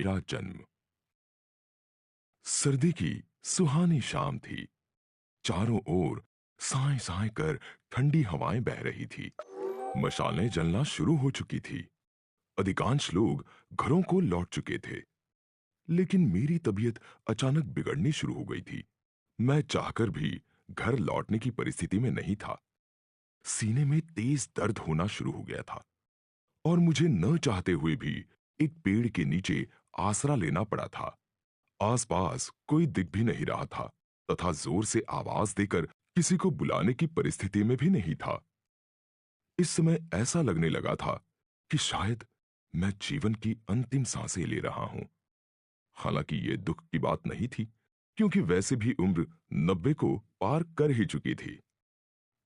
मेरा जन्म। सर्दी की सुहानी शाम थी। चारों ओर साए साए कर ठंडी हवाएं बह रही थी। मशालें जलना शुरू हो चुकी थी। अधिकांश लोग घरों को लौट चुके थे, लेकिन मेरी तबीयत अचानक बिगड़नी शुरू हो गई थी। मैं चाहकर भी घर लौटने की परिस्थिति में नहीं था। सीने में तेज दर्द होना शुरू हो गया था और मुझे न चाहते हुए भी एक पेड़ के नीचे आसरा लेना पड़ा था। आसपास कोई दिख भी नहीं रहा था तथा जोर से आवाज देकर किसी को बुलाने की परिस्थिति में भी नहीं था। इस समय ऐसा लगने लगा था कि शायद मैं जीवन की अंतिम सांसें ले रहा हूं। हालांकि यह दुख की बात नहीं थी, क्योंकि वैसे भी उम्र 90 को पार कर ही चुकी थी।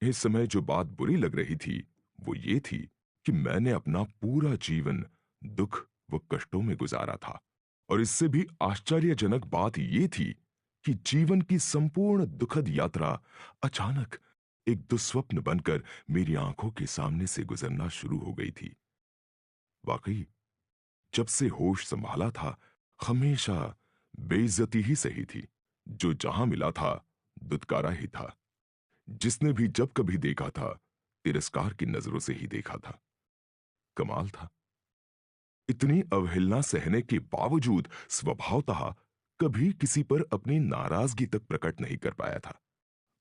इस समय जो बात बुरी लग रही थी वो ये थी कि मैंने अपना पूरा जीवन दुख व कष्टों में गुजारा था। और इससे भी आश्चर्यजनक बात यह थी कि जीवन की संपूर्ण दुखद यात्रा अचानक एक दुस्वप्न बनकर मेरी आंखों के सामने से गुजरना शुरू हो गई थी। वाकई, जब से होश संभाला था, हमेशा बेइज्जती ही सही थी। जो जहां मिला था, दुत्कारा ही था। जिसने भी जब कभी देखा था, तिरस्कार की नजरों से ही देखा था। कमाल था, इतनी अवहेलना सहने के बावजूद स्वभावतः कभी किसी पर अपनी नाराजगी तक प्रकट नहीं कर पाया था।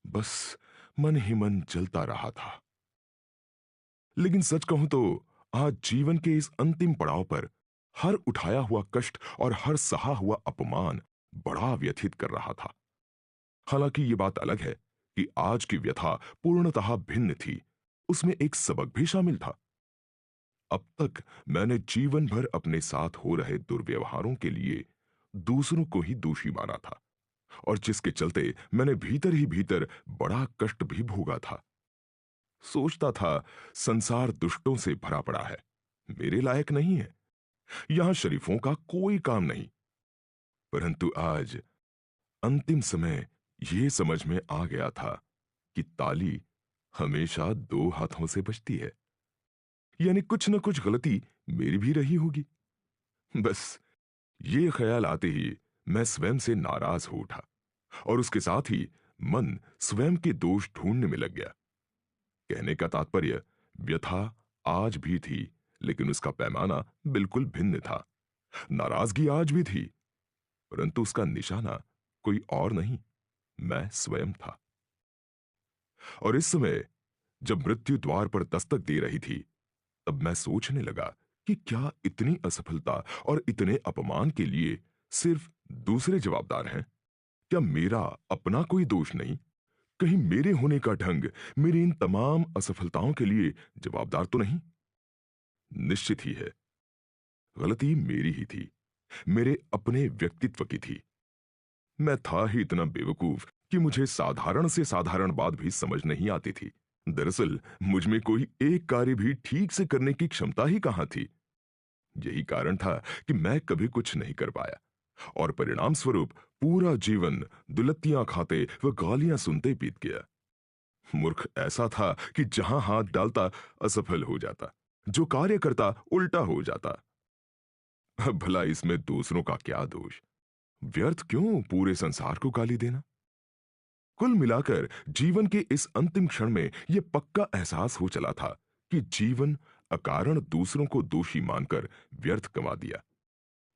बस मन ही मन जलता रहा था। लेकिन सच कहूं तो आज जीवन के इस अंतिम पड़ाव पर हर उठाया हुआ कष्ट और हर सहा हुआ अपमान बड़ा व्यथित कर रहा था। हालांकि ये बात अलग है कि आज की व्यथा पूर्णतः भिन्न थी। उसमें एक सबक भी शामिल था। अब तक मैंने जीवन भर अपने साथ हो रहे दुर्व्यवहारों के लिए दूसरों को ही दोषी माना था, और जिसके चलते मैंने भीतर ही भीतर बड़ा कष्ट भी भोगा था। सोचता था संसार दुष्टों से भरा पड़ा है, मेरे लायक नहीं है, यहां शरीफों का कोई काम नहीं। परंतु आज अंतिम समय यह समझ में आ गया था कि ताली हमेशा दो हाथों से बजती है। यानी कुछ न कुछ गलती मेरी भी रही होगी। बस ये ख्याल आते ही मैं स्वयं से नाराज हो उठा और उसके साथ ही मन स्वयं के दोष ढूंढने में लग गया। कहने का तात्पर्य, व्यथा आज भी थी, लेकिन उसका पैमाना बिल्कुल भिन्न था। नाराजगी आज भी थी, परंतु उसका निशाना कोई और नहीं, मैं स्वयं था। और इस समय जब मृत्यु द्वार पर दस्तक दे रही थी, तब मैं सोचने लगा कि क्या इतनी असफलता और इतने अपमान के लिए सिर्फ दूसरे जवाबदार हैं? क्या मेरा अपना कोई दोष नहीं? कहीं मेरे होने का ढंग मेरी इन तमाम असफलताओं के लिए जवाबदार तो नहीं? निश्चित ही है, गलती मेरी ही थी, मेरे अपने व्यक्तित्व की थी। मैं था ही इतना बेवकूफ कि मुझे साधारण से साधारण बात भी समझ नहीं आती थी। दरअसल मुझ में कोई एक कार्य भी ठीक से करने की क्षमता ही कहां थी। यही कारण था कि मैं कभी कुछ नहीं कर पाया, और परिणाम स्वरूप पूरा जीवन दुलत्तियां खाते व गालियां सुनते बीत गया। मूर्ख ऐसा था कि जहां हाथ डालता असफल हो जाता, जो कार्य करता उल्टा हो जाता। अब भला इसमें दूसरों का क्या दोष? व्यर्थ क्यों पूरे संसार को गाली देना? कुल मिलाकर जीवन के इस अंतिम क्षण में यह पक्का एहसास हो चला था कि जीवन अकारण दूसरों को दोषी मानकर व्यर्थ गंवा दिया।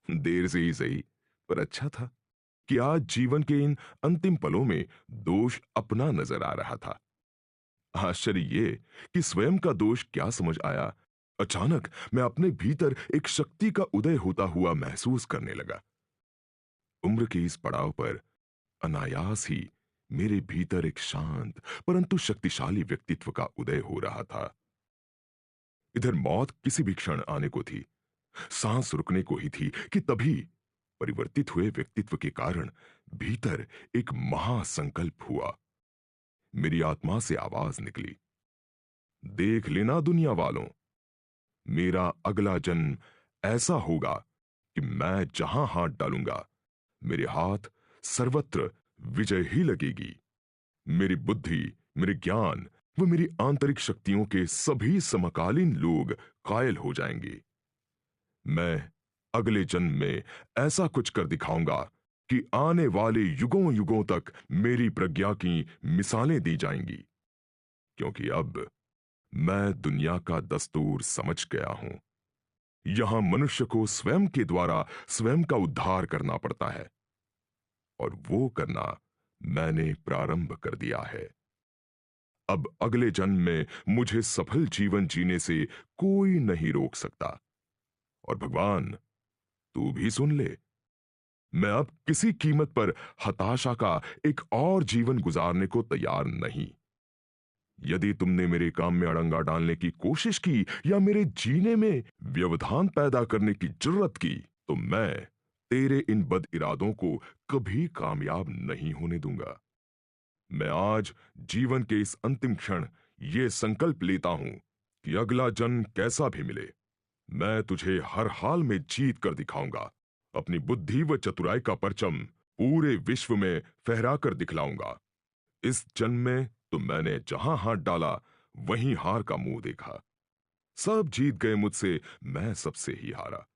देर से ही सही, पर अच्छा था कि आज जीवन के इन अंतिम पलों में दोष अपना नजर आ रहा था। आश्चर्य ये कि स्वयं का दोष क्या समझ आया, अचानक मैं अपने भीतर एक शक्ति का उदय होता हुआ महसूस करने लगा। उम्र के इस पड़ाव पर अनायास ही मेरे भीतर एक शांत परंतु शक्तिशाली व्यक्तित्व का उदय हो रहा था। इधर मौत किसी भी क्षण आने को थी, सांस रुकने को ही थी कि तभी परिवर्तित हुए व्यक्तित्व के कारण भीतर एक महासंकल्प हुआ। मेरी आत्मा से आवाज निकली, देख लेना दुनिया वालों, मेरा अगला जन्म ऐसा होगा कि मैं जहां हाथ डालूंगा, मेरे हाथ सर्वत्र विजय ही लगेगी। मेरी बुद्धि, मेरे ज्ञान व मेरी आंतरिक शक्तियों के सभी समकालीन लोग कायल हो जाएंगे। मैं अगले जन्म में ऐसा कुछ कर दिखाऊंगा कि आने वाले युगों युगों तक मेरी प्रज्ञा की मिसालें दी जाएंगी, क्योंकि अब मैं दुनिया का दस्तूर समझ गया हूं। यहां मनुष्य को स्वयं के द्वारा स्वयं का उद्धार करना पड़ता है, और वो करना मैंने प्रारंभ कर दिया है। अब अगले जन्म में मुझे सफल जीवन जीने से कोई नहीं रोक सकता। और भगवान, तू भी सुन ले, मैं अब किसी कीमत पर हताशा का एक और जीवन गुजारने को तैयार नहीं। यदि तुमने मेरे काम में अड़ंगा डालने की कोशिश की या मेरे जीने में व्यवधान पैदा करने की जरूरत की, तो मैं तेरे इन बद इरादों को कभी कामयाब नहीं होने दूंगा। मैं आज जीवन के इस अंतिम क्षण ये संकल्प लेता हूं कि अगला जन्म कैसा भी मिले, मैं तुझे हर हाल में जीत कर दिखाऊंगा। अपनी बुद्धि व चतुराई का परचम पूरे विश्व में फहरा कर दिखलाऊंगा। इस जन्म में तो मैंने जहां हाथ डाला वहीं हार का मुंह देखा। सब जीत गए मुझसे, मैं सबसे ही हारा।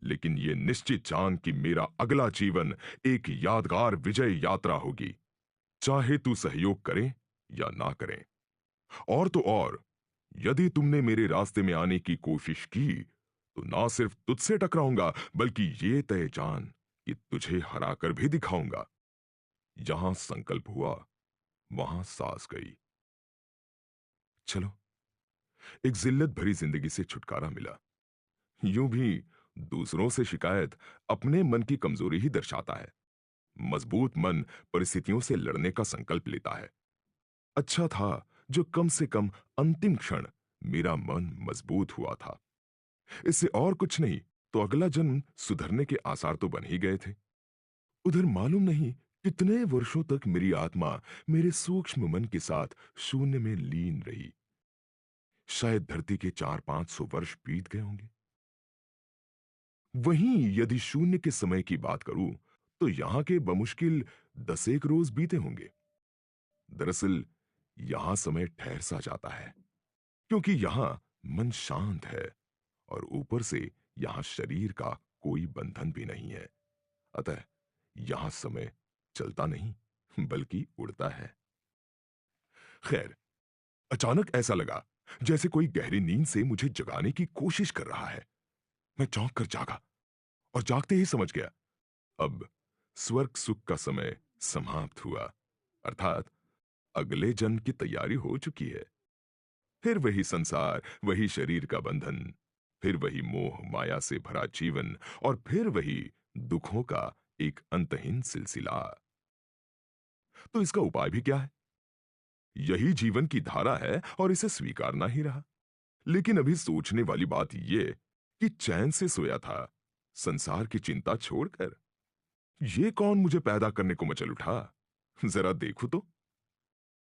लेकिन ये निश्चित जान कि मेरा अगला जीवन एक यादगार विजय यात्रा होगी, चाहे तू सहयोग करे या ना करे। और तो और, यदि तुमने मेरे रास्ते में आने की कोशिश की तो ना सिर्फ तुझसे टकराऊंगा, बल्कि ये तय जान कि तुझे हराकर भी दिखाऊंगा। यहां संकल्प हुआ, वहां सांस गई। चलो, एक जिल्लत भरी जिंदगी से छुटकारा मिला। यूं भी दूसरों से शिकायत अपने मन की कमजोरी ही दर्शाता है। मजबूत मन परिस्थितियों से लड़ने का संकल्प लेता है। अच्छा था जो कम से कम अंतिम क्षण मेरा मन मजबूत हुआ था। इससे और कुछ नहीं तो अगला जन्म सुधरने के आसार तो बन ही गए थे। उधर मालूम नहीं कितने वर्षों तक मेरी आत्मा मेरे सूक्ष्म मन के साथ शून्य में लीन रही। शायद धरती के 400-500 वर्ष बीत गए होंगे। वहीं यदि शून्य के समय की बात करूं तो यहां के बमुश्किल 10 एक रोज बीते होंगे। दरअसल यहां समय ठहर सा जाता है, क्योंकि यहां मन शांत है और ऊपर से यहां शरीर का कोई बंधन भी नहीं है। अतः यहां समय चलता नहीं बल्कि उड़ता है। खैर, अचानक ऐसा लगा जैसे कोई गहरी नींद से मुझे जगाने की कोशिश कर रहा है। मैं चौंक कर जागा और जागते ही समझ गया, अब स्वर्ग सुख का समय समाप्त हुआ, अर्थात अगले जन्म की तैयारी हो चुकी है। फिर वही संसार, वही शरीर का बंधन, फिर वही मोह माया से भरा जीवन, और फिर वही दुखों का एक अंतहीन सिलसिला। तो इसका उपाय भी क्या है? यही जीवन की धारा है और इसे स्वीकारना ही रहा। लेकिन अभी सोचने वाली बात यह कि चैन से सोया था, संसार की चिंता छोड़कर। ये कौन मुझे पैदा करने को मचल उठा? जरा देखो तो।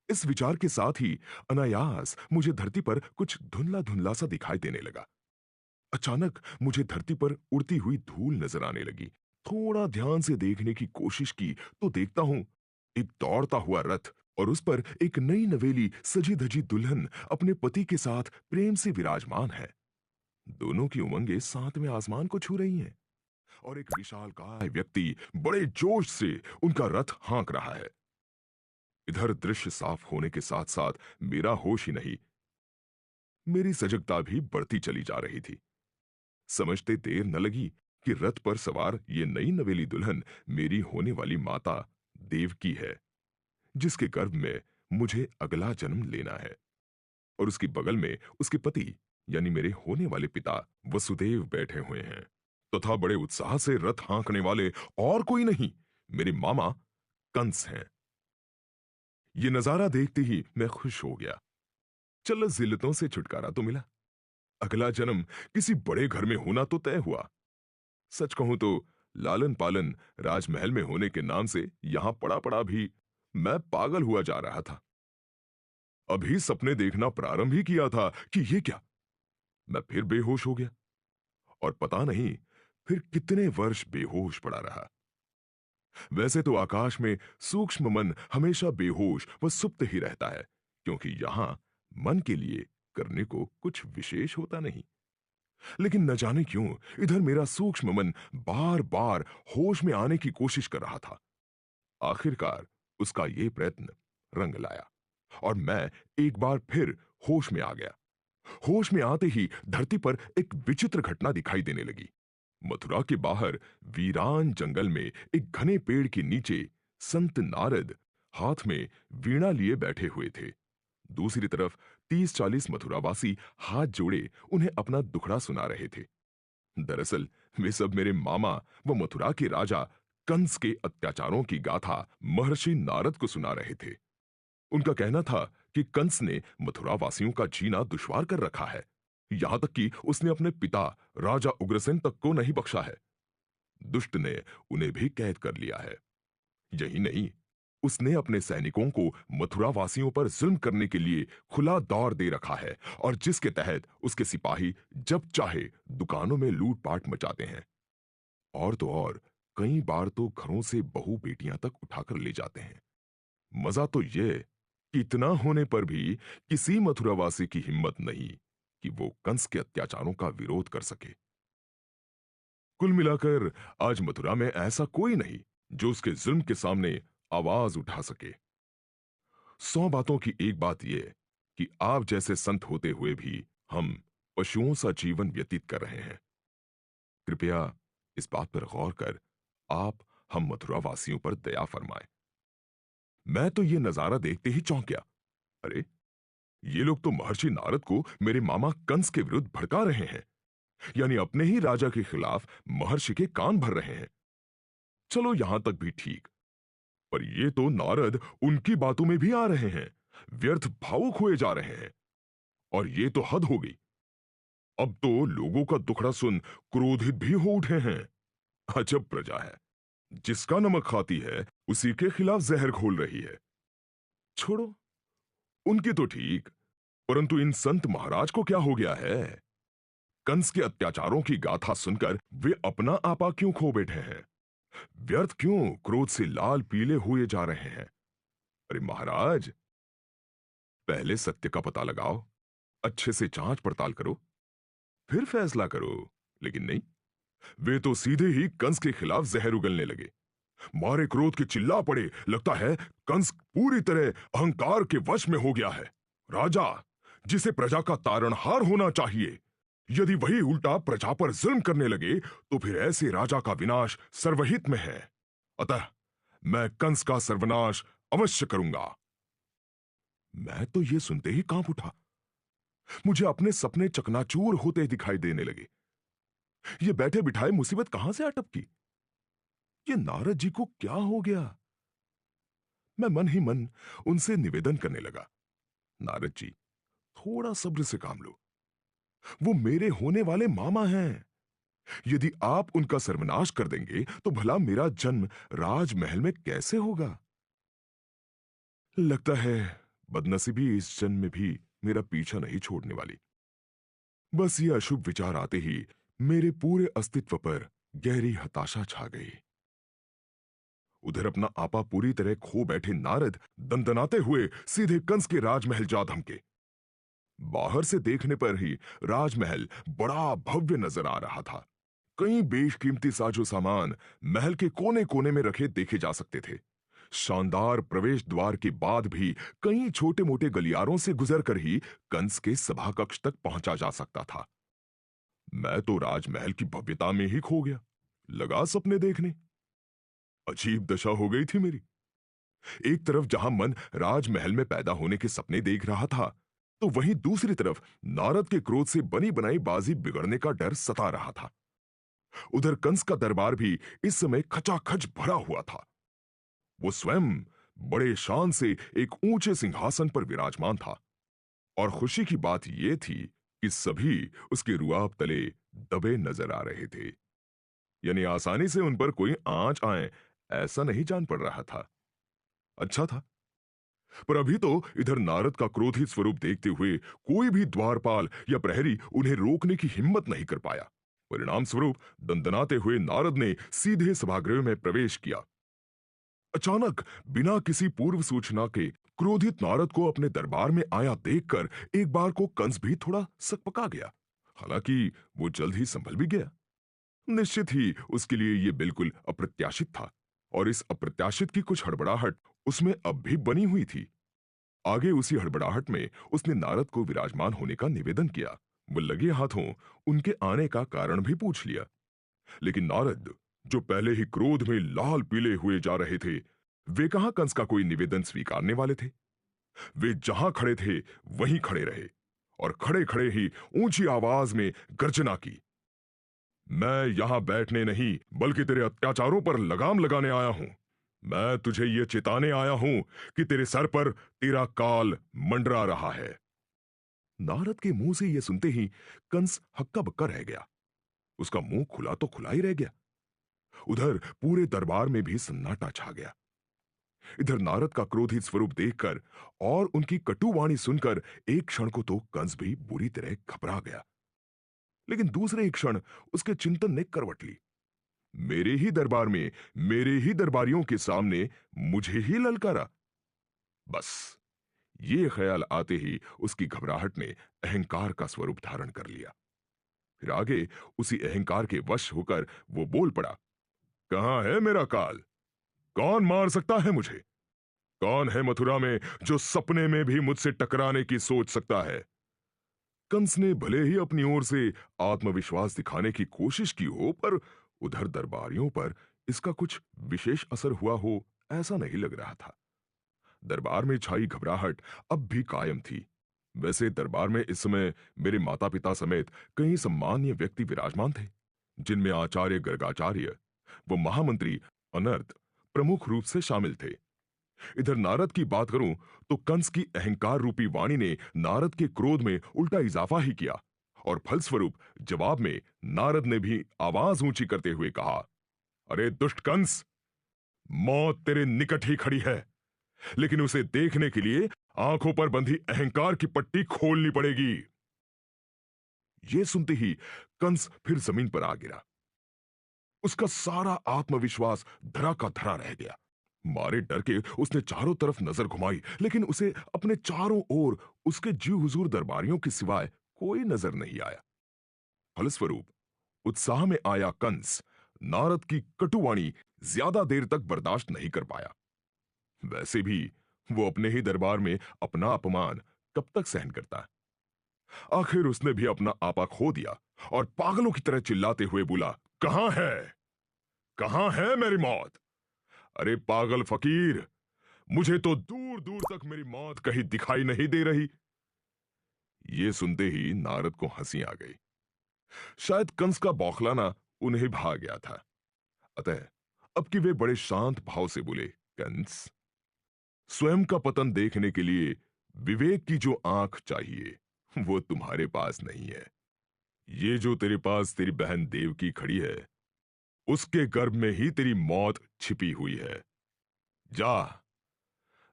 इस विचार के साथ ही अनायास मुझे धरती पर कुछ धुंधला धुंधला सा दिखाई देने लगा। अचानक मुझे धरती पर उड़ती हुई धूल नजर आने लगी। थोड़ा ध्यान से देखने की कोशिश की तो देखता हूं एक दौड़ता हुआ रथ और उस पर एक नई नवेली सजी धजी दुल्हन अपने पति के साथ प्रेम से विराजमान है। दोनों की उमंगें सातवें आसमान को छू रही हैं और एक विशालकाय व्यक्ति बड़े जोश से उनका रथ हाँक रहा है। इधर दृश्य साफ होने के साथ साथ मेरा होश ही नहीं, मेरी सजगता भी बढ़ती चली जा रही थी। समझते देर न लगी कि रथ पर सवार ये नई नवेली दुल्हन मेरी होने वाली माता देवकी है, जिसके गर्भ में मुझे अगला जन्म लेना है। और उसके बगल में उसके पति यानी मेरे होने वाले पिता वसुदेव बैठे हुए हैं, तथा बड़े उत्साह से रथ हाँकने वाले और कोई नहीं, मेरे मामा कंस हैं। ये नजारा देखते ही मैं खुश हो गया। चलो, जिल्लतों से छुटकारा तो मिला। अगला जन्म किसी बड़े घर में होना तो तय हुआ। सच कहूं तो लालन पालन राजमहल में होने के नाम से यहां पड़ा पड़ा भी मैं पागल हुआ जा रहा था। अभी सपने देखना प्रारंभ ही किया था कि ये क्या, मैं फिर बेहोश हो गया और पता नहीं फिर कितने वर्ष बेहोश पड़ा रहा। वैसे तो आकाश में सूक्ष्म मन हमेशा बेहोश व सुप्त ही रहता है, क्योंकि यहां मन के लिए करने को कुछ विशेष होता नहीं। लेकिन न जाने क्यों इधर मेरा सूक्ष्म मन बार बार होश में आने की कोशिश कर रहा था। आखिरकार उसका ये प्रयत्न रंग लाया और मैं एक बार फिर होश में आ गया। होश में आते ही धरती पर एक विचित्र घटना दिखाई देने लगी। मथुरा के बाहर वीरान जंगल में एक घने पेड़ के नीचे संत नारद हाथ में वीणा लिए बैठे हुए थे। दूसरी तरफ 30-40 मथुरावासी हाथ जोड़े उन्हें अपना दुखड़ा सुना रहे थे। दरअसल वे सब मेरे मामा व मथुरा के राजा कंस के अत्याचारों की गाथा महर्षि नारद को सुना रहे थे। उनका कहना था कि कंस ने मथुरा वासियों का जीना दुश्वार कर रखा है, यहां तक कि उसने अपने पिता राजा उग्रसेन तक को नहीं बख्शा है। दुष्ट ने उन्हें भी कैद कर लिया है। यही नहीं, उसने अपने सैनिकों को मथुरा वासियों पर जुल्म करने के लिए खुला दौर दे रखा है और जिसके तहत उसके सिपाही जब चाहे दुकानों में लूटपाट मचाते हैं। और तो और कई बार तो घरों से बहू बेटियां तक उठाकर ले जाते हैं। मजा तो यह कि इतना होने पर भी किसी मथुरावासी की हिम्मत नहीं कि वो कंस के अत्याचारों का विरोध कर सके। कुल मिलाकर आज मथुरा में ऐसा कोई नहीं जो उसके जुल्म के सामने आवाज उठा सके। 100 बातों की एक बात यह कि आप जैसे संत होते हुए भी हम पशुओं सा जीवन व्यतीत कर रहे हैं। कृपया इस बात पर गौर कर आप हम मथुरा वासियों पर दया फरमाएं। मैं तो ये नजारा देखते ही चौंक गया। अरे, ये लोग तो महर्षि नारद को मेरे मामा कंस के विरुद्ध भड़का रहे हैं, यानी अपने ही राजा के खिलाफ महर्षि के कान भर रहे हैं। चलो यहां तक भी ठीक, पर ये तो नारद उनकी बातों में भी आ रहे हैं, व्यर्थ भावुक हुए जा रहे हैं। और ये तो हद हो गई। अब तो लोगों का दुखड़ा सुन क्रोधित भी हो उठे हैं। अजब प्रजा है, जिसका नमक खाती है उसी के खिलाफ जहर घोल रही है। छोड़ो, उनकी तो ठीक, परंतु इन संत महाराज को क्या हो गया है? कंस के अत्याचारों की गाथा सुनकर वे अपना आपा क्यों खो बैठे हैं? व्यर्थ क्यों क्रोध से लाल पीले हुए जा रहे हैं? अरे महाराज, पहले सत्य का पता लगाओ, अच्छे से जांच पड़ताल करो, फिर फैसला करो। लेकिन नहीं, वे तो सीधे ही कंस के खिलाफ जहर उगलने लगे। मारे क्रोध के चिल्ला पड़े, लगता है कंस पूरी तरह अहंकार के वश में हो गया है। राजा जिसे प्रजा का तारणहार होना चाहिए, यदि वही उल्टा प्रजा पर जुल्म करने लगे तो फिर ऐसे राजा का विनाश सर्वहित में है। अतः मैं कंस का सर्वनाश अवश्य करूंगा। मैं तो यह सुनते ही कांप उठा। मुझे अपने सपने चकनाचूर होते दिखाई देने लगे। ये बैठे बिठाए मुसीबत कहां से अटपकी? ये नारद जी को क्या हो गया? मैं मन ही मन उनसे निवेदन करने लगा, नारद जी, थोड़ा सब्र से काम लो। वो मेरे होने वाले मामा हैं। यदि आप उनका सर्वनाश कर देंगे तो भला मेरा जन्म राजमहल में कैसे होगा? लगता है बदनसीबी इस जन्म में भी मेरा पीछा नहीं छोड़ने वाली। बस ये अशुभ विचार आते ही मेरे पूरे अस्तित्व पर गहरी हताशा छा गई। उधर अपना आपा पूरी तरह खो बैठे नारद दंदनाते हुए सीधे कंस के राजमहल जा धमके। बाहर से देखने पर ही राजमहल बड़ा भव्य नजर आ रहा था। कई बेशकीमती साजो सामान महल के कोने कोने में रखे देखे जा सकते थे। शानदार प्रवेश द्वार के बाद भी कई छोटे मोटे गलियारों से गुजरकर ही कंस के सभा कक्ष तक पहुंचा जा सकता था। मैं तो राजमहल की भव्यता में ही खो गया, लगा सपने देखने। अजीब दशा हो गई थी मेरी। एक तरफ जहां मन राजमहल में पैदा होने के सपने देख रहा था, तो वहीं दूसरी तरफ नारद के क्रोध से बनी बनाई बाजी बिगड़ने का डर सता रहा था। उधर कंस का दरबार भी इस समय खचाखच भरा हुआ था। वो स्वयं बड़े शान से एक ऊंचे सिंहासन पर विराजमान था और खुशी की बात यह थी कि सभी उसके रुआब तले दबे नजर आ रहे थे, यानी आसानी से उन पर कोई आंच आए ऐसा नहीं जान पड़ रहा था। अच्छा था, पर अभी तो इधर नारद का क्रोधित स्वरूप देखते हुए कोई भी द्वारपाल या प्रहरी उन्हें रोकने की हिम्मत नहीं कर पाया। परिणाम स्वरूप दंदनाते हुए नारद ने सीधे सभागृह में प्रवेश किया। अचानक बिना किसी पूर्व सूचना के क्रोधित नारद को अपने दरबार में आया देखकर एक बार को कंस भी थोड़ा सकपका गया। हालांकि वो जल्द ही संभल भी गया। निश्चित ही उसके लिए यह बिल्कुल अप्रत्याशित था, और इस अप्रत्याशित की कुछ हड़बड़ाहट उसमें अब भी बनी हुई थी। आगे उसी हड़बड़ाहट में उसने नारद को विराजमान होने का निवेदन किया। वो लगे हाथों उनके आने का कारण भी पूछ लिया। लेकिन नारद, जो पहले ही क्रोध में लाल पीले हुए जा रहे थे, वे कहां कंस का कोई निवेदन स्वीकारने वाले थे। वे जहां खड़े थे वहीं खड़े रहे और खड़े खड़े ही ऊंची आवाज में गर्जना की। मैं यहां बैठने नहीं बल्कि तेरे अत्याचारों पर लगाम लगाने आया हूं। मैं तुझे यह चेताने आया हूं कि तेरे सर पर तेरा काल मंडरा रहा है। नारद के मुंह से यह सुनते ही कंस हक्का बक्का रह गया। उसका मुंह खुला तो खुला ही रह गया। उधर पूरे दरबार में भी सन्नाटा छा गया। इधर नारद का क्रोधित स्वरूप देखकर और उनकी कटुवाणी सुनकर एक क्षण को तो कंस भी बुरी तरह घबरा गया। लेकिन दूसरे एक क्षण उसके चिंतन ने करवट ली। मेरे ही दरबार में मेरे ही दरबारियों के सामने मुझे ही ललकारा। बस ये ख्याल आते ही उसकी घबराहट ने अहंकार का स्वरूप धारण कर लिया। फिर आगे उसी अहंकार के वश होकर वो बोल पड़ा, कहां है मेरा काल? कौन मार सकता है मुझे? कौन है मथुरा में जो सपने में भी मुझसे टकराने की सोच सकता है? कंस ने भले ही अपनी ओर से आत्मविश्वास दिखाने की कोशिश की हो, पर उधर दरबारियों पर इसका कुछ विशेष असर हुआ हो ऐसा नहीं लग रहा था। दरबार में छाई घबराहट अब भी कायम थी। वैसे दरबार में इस समय मेरे माता पिता समेत कई सम्मान्य व्यक्ति विराजमान थे, जिनमें आचार्य गर्गाचार्य व महामंत्री अनर्थ प्रमुख रूप से शामिल थे। इधर नारद की बात करूं तो कंस की अहंकार रूपी वाणी ने नारद के क्रोध में उल्टा इजाफा ही किया, और फलस्वरूप जवाब में नारद ने भी आवाज ऊंची करते हुए कहा, अरे दुष्ट कंस, मौत तेरे निकट ही खड़ी है, लेकिन उसे देखने के लिए आंखों पर बंधी अहंकार की पट्टी खोलनी पड़ेगी। यह सुनते ही कंस फिर जमीन पर आ गिरा। उसका सारा आत्मविश्वास धरा का धरा रह गया। मारे डर के उसने चारों तरफ नजर घुमाई, लेकिन उसे अपने चारों ओर उसके जी हुजूर दरबारियों के सिवाय कोई नजर नहीं आया। फलस्वरूप उत्साह में आया कंस नारद की कटुवाणी ज्यादा देर तक बर्दाश्त नहीं कर पाया। वैसे भी वो अपने ही दरबार में अपना अपमान कब तक सहन करता है। आखिर उसने भी अपना आपा खो दिया और पागलों की तरह चिल्लाते हुए बोला, कहां है, कहां है मेरी मौत? अरे पागल फकीर, मुझे तो दूर दूर तक मेरी मौत कहीं दिखाई नहीं दे रही। ये सुनते ही नारद को हंसी आ गई। शायद कंस का बौखलाना उन्हें भा गया था। अतः अब कि वे बड़े शांत भाव से बोले, कंस, स्वयं का पतन देखने के लिए विवेक की जो आंख चाहिए वो तुम्हारे पास नहीं है। ये जो तेरे पास तेरी बहन देवकी खड़ी है, उसके गर्भ में ही तेरी मौत छिपी हुई है। जा,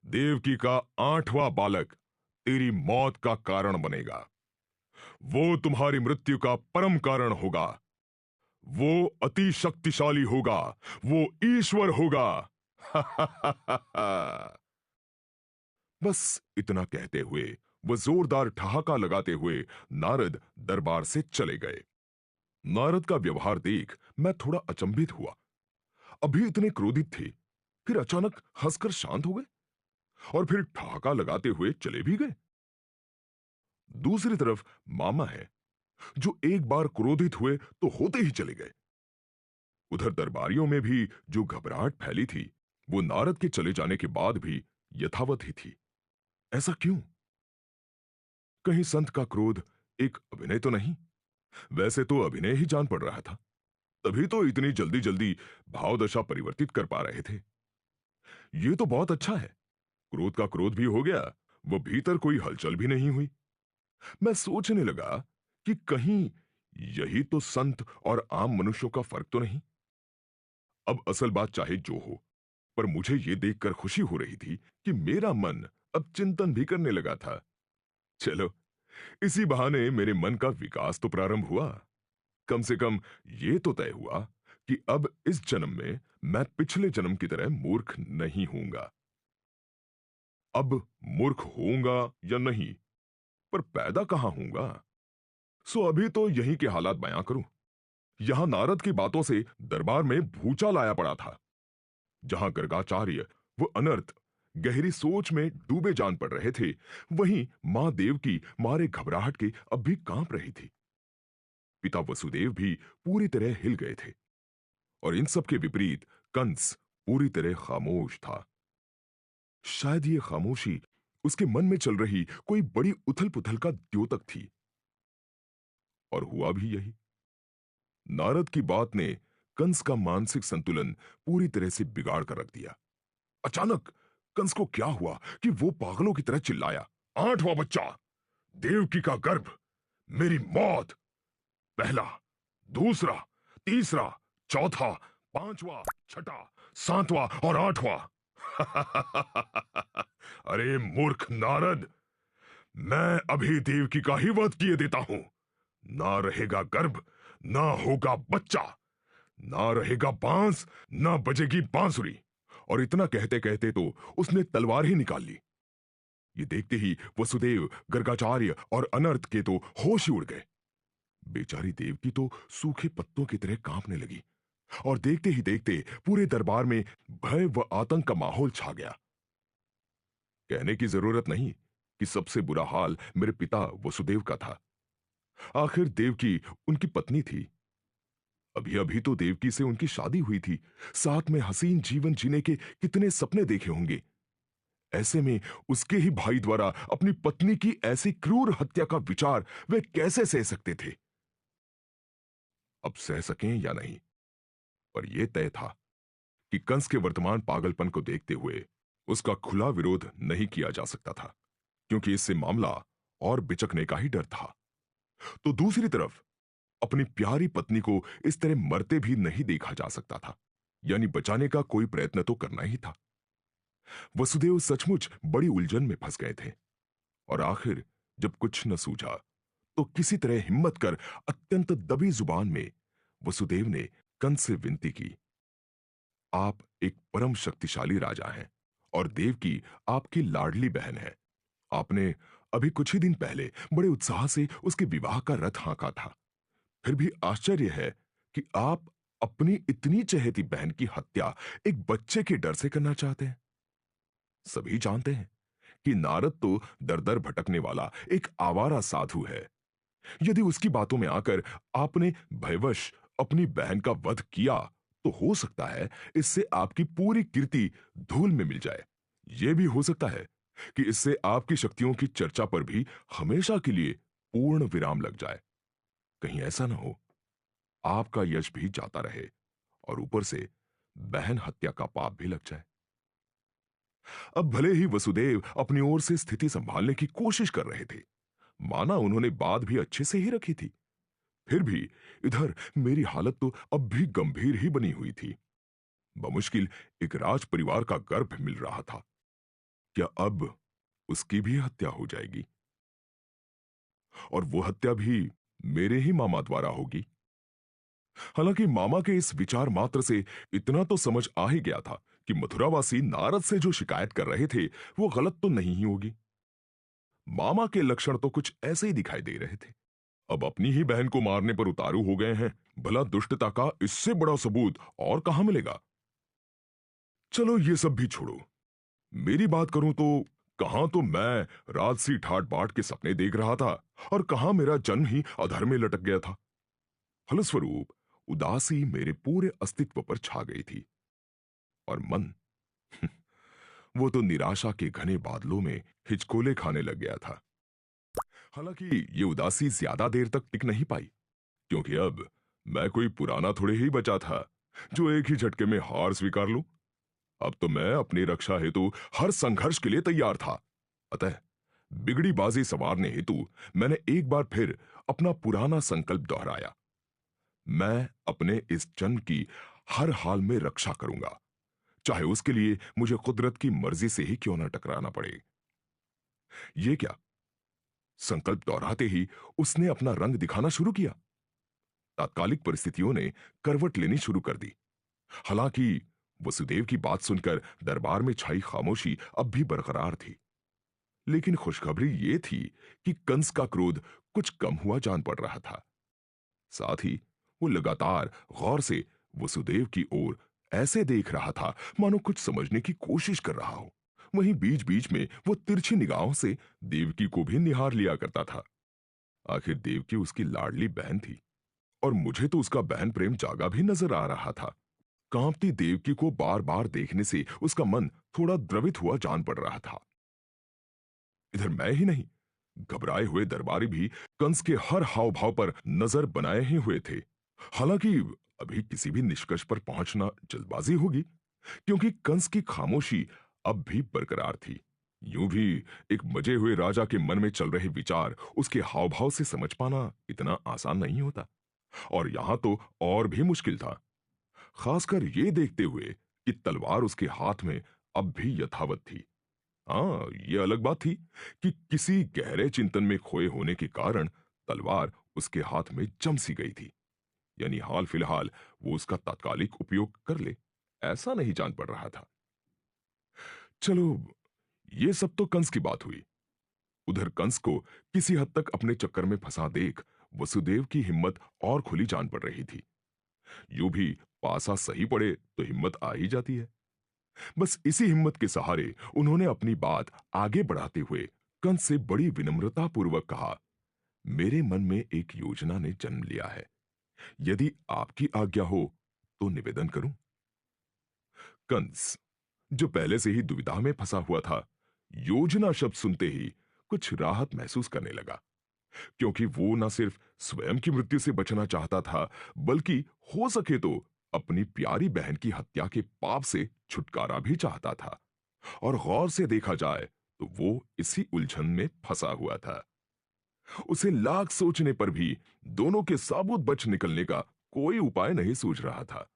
देवकी का 8वां बालक तेरी मौत का कारण बनेगा। वो तुम्हारी मृत्यु का परम कारण होगा। वो अति शक्तिशाली होगा, वो ईश्वर होगा। बस इतना कहते हुए वह जोरदार ठहाका लगाते हुए नारद दरबार से चले गए। नारद का व्यवहार देख मैं थोड़ा अचंभित हुआ। अभी इतने क्रोधित थे, फिर अचानक हंसकर शांत हो गए और फिर ठहाका लगाते हुए चले भी गए। दूसरी तरफ मामा है, जो एक बार क्रोधित हुए तो होते ही चले गए। उधर दरबारियों में भी जो घबराहट फैली थी, वो नारद के चले जाने के बाद भी यथावत ही थी। ऐसा क्यों? कहीं संत का क्रोध एक अभिनय तो नहीं? वैसे तो अभिनय ही जान पड़ रहा था, तभी तो इतनी जल्दी जल्दी भावदशा परिवर्तित कर पा रहे थे। ये तो बहुत अच्छा है। क्रोध का क्रोध भी हो गया, वो भीतर कोई हलचल भी नहीं हुई। मैं सोचने लगा कि कहीं यही तो संत और आम मनुष्यों का फर्क तो नहीं। अब असल बात चाहे जो हो, पर मुझे यह देखकर खुशी हो रही थी कि मेरा मन अब चिंतन भी करने लगा था। चलो, इसी बहाने मेरे मन का विकास तो प्रारंभ हुआ। कम से कम ये तो तय हुआ कि अब इस जन्म में मैं पिछले जन्म की तरह मूर्ख नहीं होऊंगा। अब मूर्ख होऊंगा या नहीं, पर पैदा कहां होऊंगा? सो अभी तो यहीं के हालात बयां करूं। यहां नारद की बातों से दरबार में भूचाल आया पड़ा था। जहां गर्गाचार्य वो अनर्थ गहरी सोच में डूबे जान पड़ रहे थे, वहीं मां देवकी मारे घबराहट के अब भी कांप रही थी। पिता वसुदेव भी पूरी तरह हिल गए थे, और इन सब के विपरीत कंस पूरी तरह खामोश था। शायद ये खामोशी उसके मन में चल रही कोई बड़ी उथल पुथल का द्योतक थी। और हुआ भी यही। नारद की बात ने कंस का मानसिक संतुलन पूरी तरह से बिगाड़ कर रख दिया। अचानक कंस को क्या हुआ कि वो पागलों की तरह चिल्लाया, आठवां बच्चा, देवकी का गर्भ, मेरी मौत, पहला, दूसरा, तीसरा, चौथा, पांचवा, छठा, सातवां और आठवां। अरे मूर्ख नारद, मैं अभी देवकी का ही वध किए देता हूं। ना रहेगा गर्भ, ना होगा बच्चा, ना रहेगा बांस, ना बजेगी बांसुरी। और इतना कहते कहते तो उसने तलवार ही निकाल ली। ये देखते ही वसुदेव, गर्गाचार्य और अनर्थ के तो होश ही उड़ गए। बेचारी देवकी तो सूखे पत्तों की तरह कांपने लगी, और देखते ही देखते पूरे दरबार में भय व आतंक का माहौल छा गया। कहने की जरूरत नहीं कि सबसे बुरा हाल मेरे पिता वसुदेव का था। आखिर देवकी उनकी पत्नी थी। अभी अभी तो देवकी से उनकी शादी हुई थी, साथ में हसीन जीवन जीने के कितने सपने देखे होंगे। ऐसे में उसके ही भाई द्वारा अपनी पत्नी की ऐसी क्रूर हत्या का विचार वे कैसे सह सकते थे। अब सह सकें या नहीं, पर यह तय था कि कंस के वर्तमान पागलपन को देखते हुए उसका खुला विरोध नहीं किया जा सकता था, क्योंकि इससे मामला और बिचकने का ही डर था। तो दूसरी तरफ अपनी प्यारी पत्नी को इस तरह मरते भी नहीं देखा जा सकता था, यानी बचाने का कोई प्रयत्न तो करना ही था। वसुदेव सचमुच बड़ी उलझन में फंस गए थे, और आखिर जब कुछ न सूझा तो किसी तरह हिम्मत कर अत्यंत दबी जुबान में वसुदेव ने कंस से विनती की, आप एक परम शक्तिशाली राजा हैं और देवकी आपकी लाडली बहन है। आपने अभी कुछ ही दिन पहले बड़े उत्साह से उसके विवाह का रथ हाँका था। फिर भी आश्चर्य है कि आप अपनी इतनी चहेती बहन की हत्या एक बच्चे के डर से करना चाहते हैं। सभी जानते हैं कि नारद तो दर दर भटकने वाला एक आवारा साधु है। यदि उसकी बातों में आकर आपने भयवश अपनी बहन का वध किया, तो हो सकता है इससे आपकी पूरी कीर्ति धूल में मिल जाए। यह भी हो सकता है कि इससे आपकी शक्तियों की चर्चा पर भी हमेशा के लिए पूर्ण विराम लग जाए। कहीं ऐसा ना हो आपका यश भी जाता रहे और ऊपर से बहन हत्या का पाप भी लग जाए। अब भले ही वसुदेव अपनी ओर से स्थिति संभालने की कोशिश कर रहे थे, माना उन्होंने बात भी अच्छे से ही रखी थी, फिर भी इधर मेरी हालत तो अब भी गंभीर ही बनी हुई थी। बमुश्किल एक राज परिवार का गर्भ मिल रहा था। क्या अब उसकी भी हत्या हो जाएगी? और वो हत्या भी मेरे ही मामा द्वारा होगी। हालांकि मामा के इस विचार मात्र से इतना तो समझ आ ही गया था कि मथुरावासी नारद से जो शिकायत कर रहे थे वो गलत तो नहीं ही होगी। मामा के लक्षण तो कुछ ऐसे ही दिखाई दे रहे थे। अब अपनी ही बहन को मारने पर उतारू हो गए हैं, भला दुष्टता का इससे बड़ा सबूत और कहां मिलेगा? चलो ये सब भी छोड़ो, मेरी बात करूं तो कहां तो मैं राजसी ठाट बाट के सपने देख रहा था, और कहां मेरा जन्म ही अधर में लटक गया था। फलस्वरूप उदासी मेरे पूरे अस्तित्व पर छा गई थी, और मन वो तो निराशा के घने बादलों में हिचकोले खाने लग गया था। हालांकि ये उदासी ज्यादा देर तक टिक नहीं पाई, क्योंकि अब मैं कोई पुराना थोड़े ही बचा था जो एक ही झटके में हार स्वीकार लूं। अब तो मैं अपनी रक्षा हेतु हर संघर्ष के लिए तैयार था। अतः बिगड़ी बाजी संवारने हेतु मैंने एक बार फिर अपना पुराना संकल्प दोहराया। मैं अपने इस जन्म की हर हाल में रक्षा करूंगा, चाहे उसके लिए मुझे कुदरत की मर्जी से ही क्यों न टकराना पड़े। ये क्या, संकल्प दोहराते ही उसने अपना रंग दिखाना शुरू किया। तात्कालिक परिस्थितियों ने करवट लेनी शुरू कर दी। हालांकि वसुदेव की बात सुनकर दरबार में छाई खामोशी अब भी बरकरार थी, लेकिन खुशखबरी यह थी कि कंस का क्रोध कुछ कम हुआ जान पड़ रहा था। साथ ही वो लगातार गौर से वसुदेव की ओर ऐसे देख रहा था मानो कुछ समझने की कोशिश कर रहा हो। वहीं बीच बीच में वो तिरछी निगाहों से देवकी को भी निहार लिया करता था। आखिर देवकी उसकी लाडली बहन थी और मुझे तो उसका बहन प्रेम जागा भी नजर आ रहा था। कांपती देवकी को बार बार देखने से उसका मन थोड़ा द्रवित हुआ जान पड़ रहा था। इधर मैं ही नहीं, घबराए हुए दरबारी भी कंस के हर हाव भाव पर नजर बनाए ही हुए थे। हालांकि अभी किसी भी निष्कर्ष पर पहुंचना जल्दबाजी होगी, क्योंकि कंस की खामोशी अब भी बरकरार थी। यूं भी एक मजे हुए राजा के मन में चल रहे विचार उसके हाव भाव से समझ पाना इतना आसान नहीं होता, और यहां तो और भी मुश्किल था, खासकर ये देखते हुए कि तलवार उसके हाथ में अब भी यथावत थी। हाँ, ये अलग बात थी कि किसी गहरे चिंतन में खोए होने के कारण तलवार उसके हाथ में जम सी गई थी। यानी हाल फिलहाल वो उसका तात्कालिक उपयोग कर ले, ऐसा नहीं जान पड़ रहा था। चलो, ये सब तो कंस की बात हुई। उधर कंस को किसी हद तक अपने चक्कर में फंसा देख वसुदेव की हिम्मत और खुली जान पड़ रही थी। यूं भी पासा सही पड़े तो हिम्मत आ ही जाती है। बस इसी हिम्मत के सहारे उन्होंने अपनी बात आगे बढ़ाते हुए कंस से बड़ी विनम्रता पूर्वक कहा, मेरे मन में एक योजना ने जन्म लिया है। यदि आपकी आज्ञा हो तो निवेदन करूं। कंस, जो पहले से ही दुविधा में फंसा हुआ था, योजना शब्द सुनते ही कुछ राहत महसूस करने लगा, क्योंकि वो न सिर्फ स्वयं की मृत्यु से बचना चाहता था, बल्कि हो सके तो अपनी प्यारी बहन की हत्या के पाप से छुटकारा भी चाहता था। और गौर से देखा जाए तो वो इसी उलझन में फंसा हुआ था। उसे लाख सोचने पर भी दोनों के साबुत बच निकलने का कोई उपाय नहीं सूझ रहा था।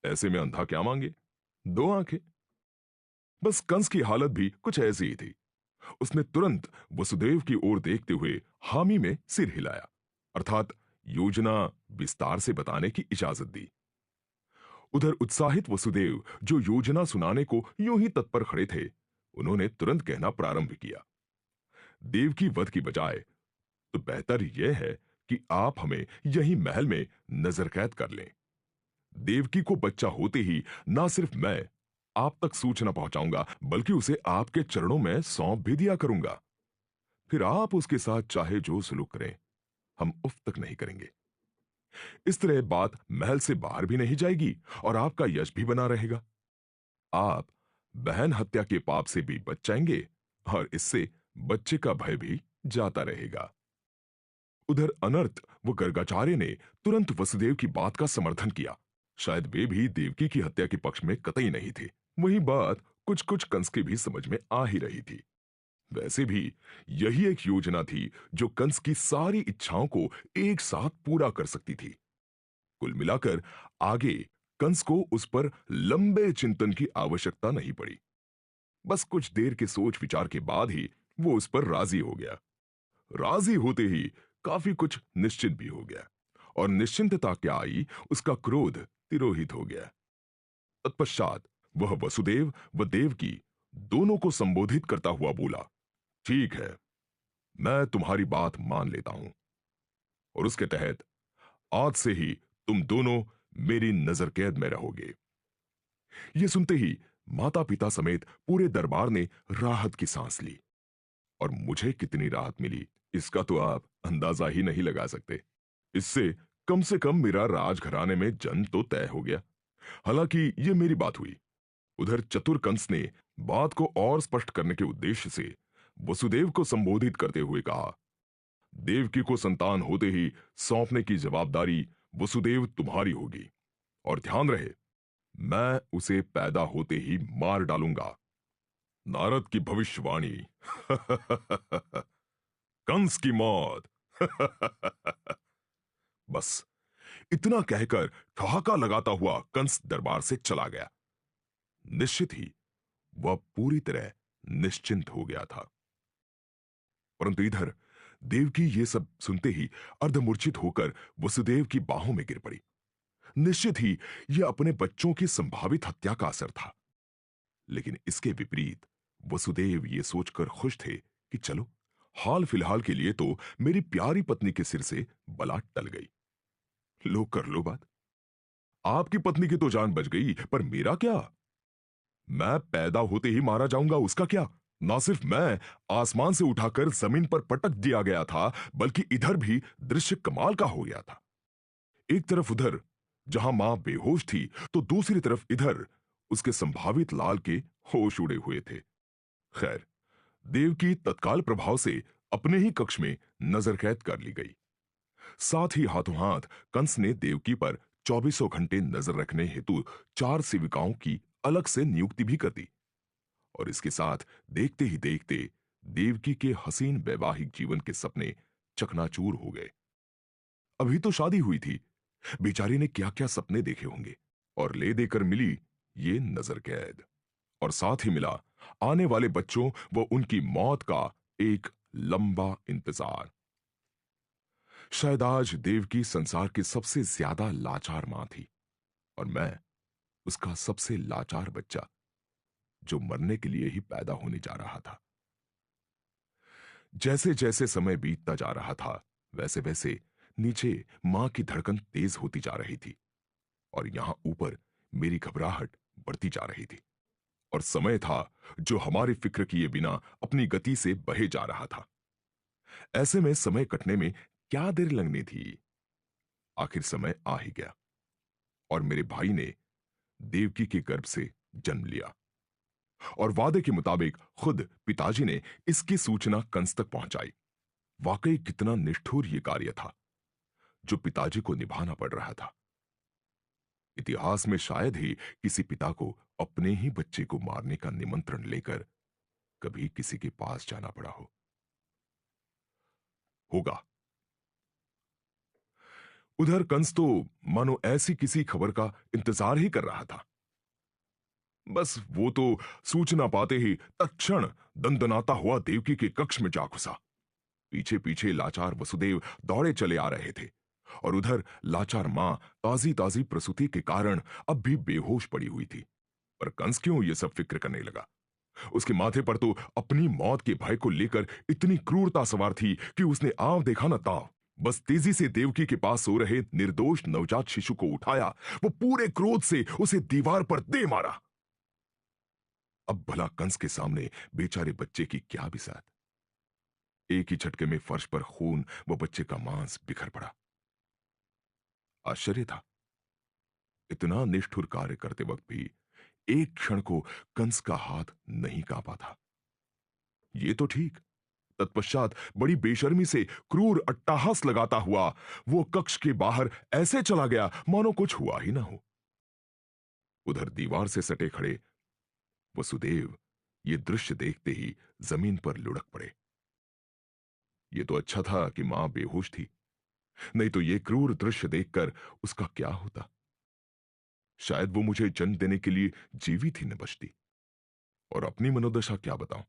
ऐसे में अंधा क्या मांगे, दो आंखें। बस कंस की हालत भी कुछ ऐसी ही थी। उसने तुरंत वसुदेव की ओर देखते हुए हामी में सिर हिलाया, अर्थात योजना विस्तार से बताने की इजाजत दी। उधर उत्साहित वसुदेव, जो योजना सुनाने को यूं ही तत्पर खड़े थे, उन्होंने तुरंत कहना प्रारंभ किया, देव की वध की बजाय तो बेहतर यह है कि आप हमें यही महल में नजर कैद कर लें। देवकी को बच्चा होते ही ना सिर्फ मैं आप तक सूचना पहुंचाऊंगा, बल्कि उसे आपके चरणों में सौंप भी दिया करूंगा। फिर आप उसके साथ चाहे जो सुलूक करें, हम उफ तक नहीं करेंगे। इस तरह बात महल से बाहर भी नहीं जाएगी और आपका यश भी बना रहेगा। आप बहन हत्या के पाप से भी बच जाएंगे और इससे बच्चे का भय भी जाता रहेगा। उधर अनर्थ व गर्गाचार्य ने तुरंत वसुदेव की बात का समर्थन किया। शायद वे भी देवकी की हत्या के पक्ष में कतई नहीं थे। वही बात कुछ कुछ कंस के भी समझ में आ ही रही थी। वैसे भी यही एक योजना थी जो कंस की सारी इच्छाओं को एक साथ पूरा कर सकती थी। कुल मिलाकर आगे कंस को उस पर लंबे चिंतन की आवश्यकता नहीं पड़ी। बस कुछ देर के सोच विचार के बाद ही वो उस पर राजी हो गया। राजी होते ही काफी कुछ निश्चित भी हो गया, और निश्चिंतता क्या आई, उसका क्रोध तिरोहित हो गया। तत्पश्चात वह वसुदेव व देवकी दोनों को संबोधित करता हुआ बोला, ठीक है, मैं तुम्हारी बात मान लेता हूं, और उसके तहत आज से ही तुम दोनों मेरी नजर कैद में रहोगे। यह सुनते ही माता पिता समेत पूरे दरबार ने राहत की सांस ली, और मुझे कितनी राहत मिली इसका तो आप अंदाजा ही नहीं लगा सकते। इससे कम से कम मेरा राजघराने में जन्म तो तय हो गया। हालांकि ये मेरी बात हुई। उधर चतुर कंस ने बात को और स्पष्ट करने के उद्देश्य से वसुदेव को संबोधित करते हुए कहा, देवकी को संतान होते ही सौंपने की जवाबदारी वसुदेव तुम्हारी होगी, और ध्यान रहे, मैं उसे पैदा होते ही मार डालूंगा। नारद की भविष्यवाणी। कंस की मौत। बस इतना कहकर ठहाका लगाता हुआ कंस दरबार से चला गया। निश्चित ही वह पूरी तरह निश्चिंत हो गया था। परंतु इधर देवकी ये सब सुनते ही अर्धमूर्छित होकर वसुदेव की बाहों में गिर पड़ी। निश्चित ही यह अपने बच्चों की संभावित हत्या का असर था। लेकिन इसके विपरीत वसुदेव ये सोचकर खुश थे कि चलो, हाल फिलहाल के लिए तो मेरी प्यारी पत्नी के सिर से बला टल गई। लो कर लो बात। आपकी पत्नी की तो जान बच गई, पर मेरा क्या? मैं पैदा होते ही मारा जाऊंगा, उसका क्या? ना सिर्फ मैं आसमान से उठाकर जमीन पर पटक दिया गया था, बल्कि इधर भी दृश्य कमाल का हो गया था। एक तरफ उधर जहां मां बेहोश थी, तो दूसरी तरफ इधर उसके संभावित लाल के होश उड़े हुए थे। खैर, देवकी तत्काल प्रभाव से अपने ही कक्ष में नजर कैद कर ली गई। साथ ही हाथों हाथ कंस ने देवकी पर चौबीसों घंटे नजर रखने हेतु 4 सेविकाओं की अलग से नियुक्ति भी कर दी। और इसके साथ देखते ही देखते देवकी के हसीन वैवाहिक जीवन के सपने चकनाचूर हो गए। अभी तो शादी हुई थी, बेचारी ने क्या क्या सपने देखे होंगे, और ले देकर मिली ये नजर कैद, और साथ ही मिला आने वाले बच्चों व उनकी मौत का एक लंबा इंतजार। शायद आज देवकी संसार की सबसे ज्यादा लाचार मां थी, और मैं उसका सबसे लाचार बच्चा, जो मरने के लिए ही पैदा होने जा रहा था। जैसे जैसे समय बीतता जा रहा था, वैसे वैसे नीचे मां की धड़कन तेज होती जा रही थी, और यहां ऊपर मेरी घबराहट बढ़ती जा रही थी। और समय था जो हमारी फिक्र किए बिना अपनी गति से बहे जा रहा था। ऐसे में समय कटने में क्या देर लगनी थी? आखिर समय आ ही गया, और मेरे भाई ने देवकी के गर्भ से जन्म लिया। और वादे के मुताबिक खुद पिताजी ने इसकी सूचना कंस तक पहुंचाई। वाकई कितना निष्ठुर यह कार्य था जो पिताजी को निभाना पड़ रहा था। इतिहास में शायद ही किसी पिता को अपने ही बच्चे को मारने का निमंत्रण लेकर कभी किसी के पास जाना पड़ा होगा। उधर कंस तो मानो ऐसी किसी खबर का इंतजार ही कर रहा था। बस वो तो सूचना पाते ही तत्क्षण दंदनाता हुआ देवकी के कक्ष में जा घुसा। पीछे पीछे लाचार वसुदेव दौड़े चले आ रहे थे, और उधर लाचार मां ताजी ताजी प्रसूति के कारण अब भी बेहोश पड़ी हुई थी। पर कंस क्यों ये सब फिक्र करने लगा? उसके माथे पर तो अपनी मौत के भय को लेकर इतनी क्रूरता सवार थी कि उसने आव देखा न ताव। बस तेजी से देवकी के पास सो रहे निर्दोष नवजात शिशु को उठाया, वो पूरे क्रोध से उसे दीवार पर दे मारा। अब भला कंस के सामने बेचारे बच्चे की क्या बिसात? एक ही झटके में फर्श पर खून व बच्चे का मांस बिखर पड़ा। आश्चर्य था, इतना निष्ठुर कार्य करते वक्त भी एक क्षण को कंस का हाथ नहीं कांपा था। ये तो ठीक, तत्पश्चात बड़ी बेशर्मी से क्रूर अट्टहास लगाता हुआ वो कक्ष के बाहर ऐसे चला गया मानो कुछ हुआ ही ना हो। उधर दीवार से सटे खड़े वसुदेव ये दृश्य देखते ही जमीन पर लुढ़क पड़े। ये तो अच्छा था कि मां बेहोश थी, नहीं तो ये क्रूर दृश्य देखकर उसका क्या होता। शायद वो मुझे जन्म देने के लिए जीवी थी न बचती। और अपनी मनोदशा क्या बताऊं?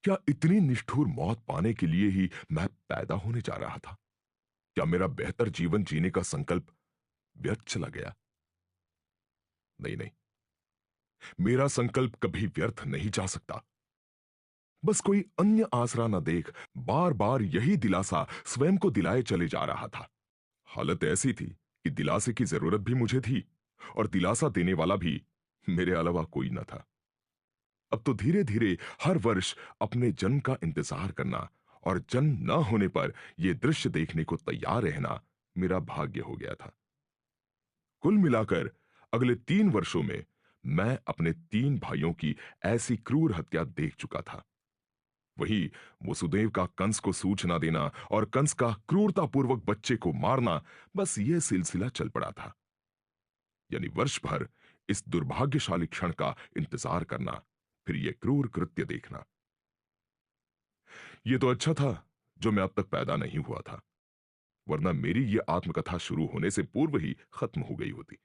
क्या इतनी निष्ठुर मौत पाने के लिए ही मैं पैदा होने जा रहा था? क्या मेरा बेहतर जीवन जीने का संकल्प व्यर्थ चला गया? नहीं नहीं, मेरा संकल्प कभी व्यर्थ नहीं जा सकता। बस कोई अन्य आसरा न देख बार बार यही दिलासा स्वयं को दिलाए चले जा रहा था। हालत ऐसी थी कि दिलासे की जरूरत भी मुझे थी, और दिलासा देने वाला भी मेरे अलावा कोई न था। अब तो धीरे धीरे हर वर्ष अपने जन्म का इंतजार करना और जन्म न होने पर यह दृश्य देखने को तैयार रहना मेरा भाग्य हो गया था। कुल मिलाकर अगले 3 वर्षों में मैं अपने 3 भाइयों की ऐसी क्रूर हत्या देख चुका था। वही वसुदेव का कंस को सूचना देना और कंस का क्रूरतापूर्वक बच्चे को मारना, बस यह सिलसिला चल पड़ा था। यानी वर्ष भर इस दुर्भाग्यशाली क्षण का इंतजार करना, फिर यह क्रूर कृत्य देखना। यह तो अच्छा था जो मैं अब तक पैदा नहीं हुआ था, वरना मेरी यह आत्मकथा शुरू होने से पूर्व ही खत्म हो गई होती।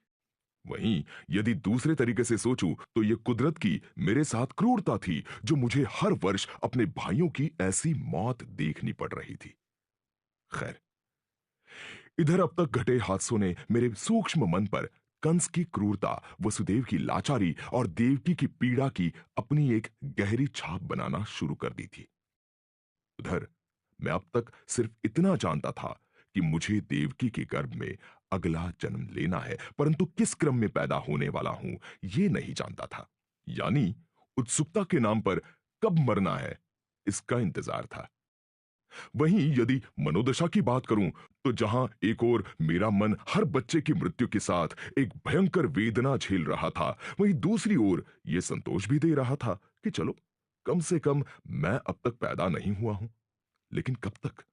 वहीं यदि दूसरे तरीके से सोचूं तो यह कुदरत की मेरे साथ क्रूरता थी जो मुझे हर वर्ष अपने भाइयों की ऐसी मौत देखनी पड़ रही थी। खैर, इधर अब तक घटे हादसों ने मेरे सूक्ष्म मन पर कंस की क्रूरता, वसुदेव की लाचारी और देवकी की पीड़ा की अपनी एक गहरी छाप बनाना शुरू कर दी थी। उधर मैं अब तक सिर्फ इतना जानता था कि मुझे देवकी के गर्भ में अगला जन्म लेना है, परंतु किस क्रम में पैदा होने वाला हूं यह नहीं जानता था। यानी उत्सुकता के नाम पर कब मरना है इसका इंतजार था। वहीं यदि मनोदशा की बात करूं तो जहां एक ओर मेरा मन हर बच्चे की मृत्यु के साथ एक भयंकर वेदना झेल रहा था, वहीं दूसरी ओर यह संतोष भी दे रहा था कि चलो कम से कम मैं अब तक पैदा नहीं हुआ हूं। लेकिन कब तक?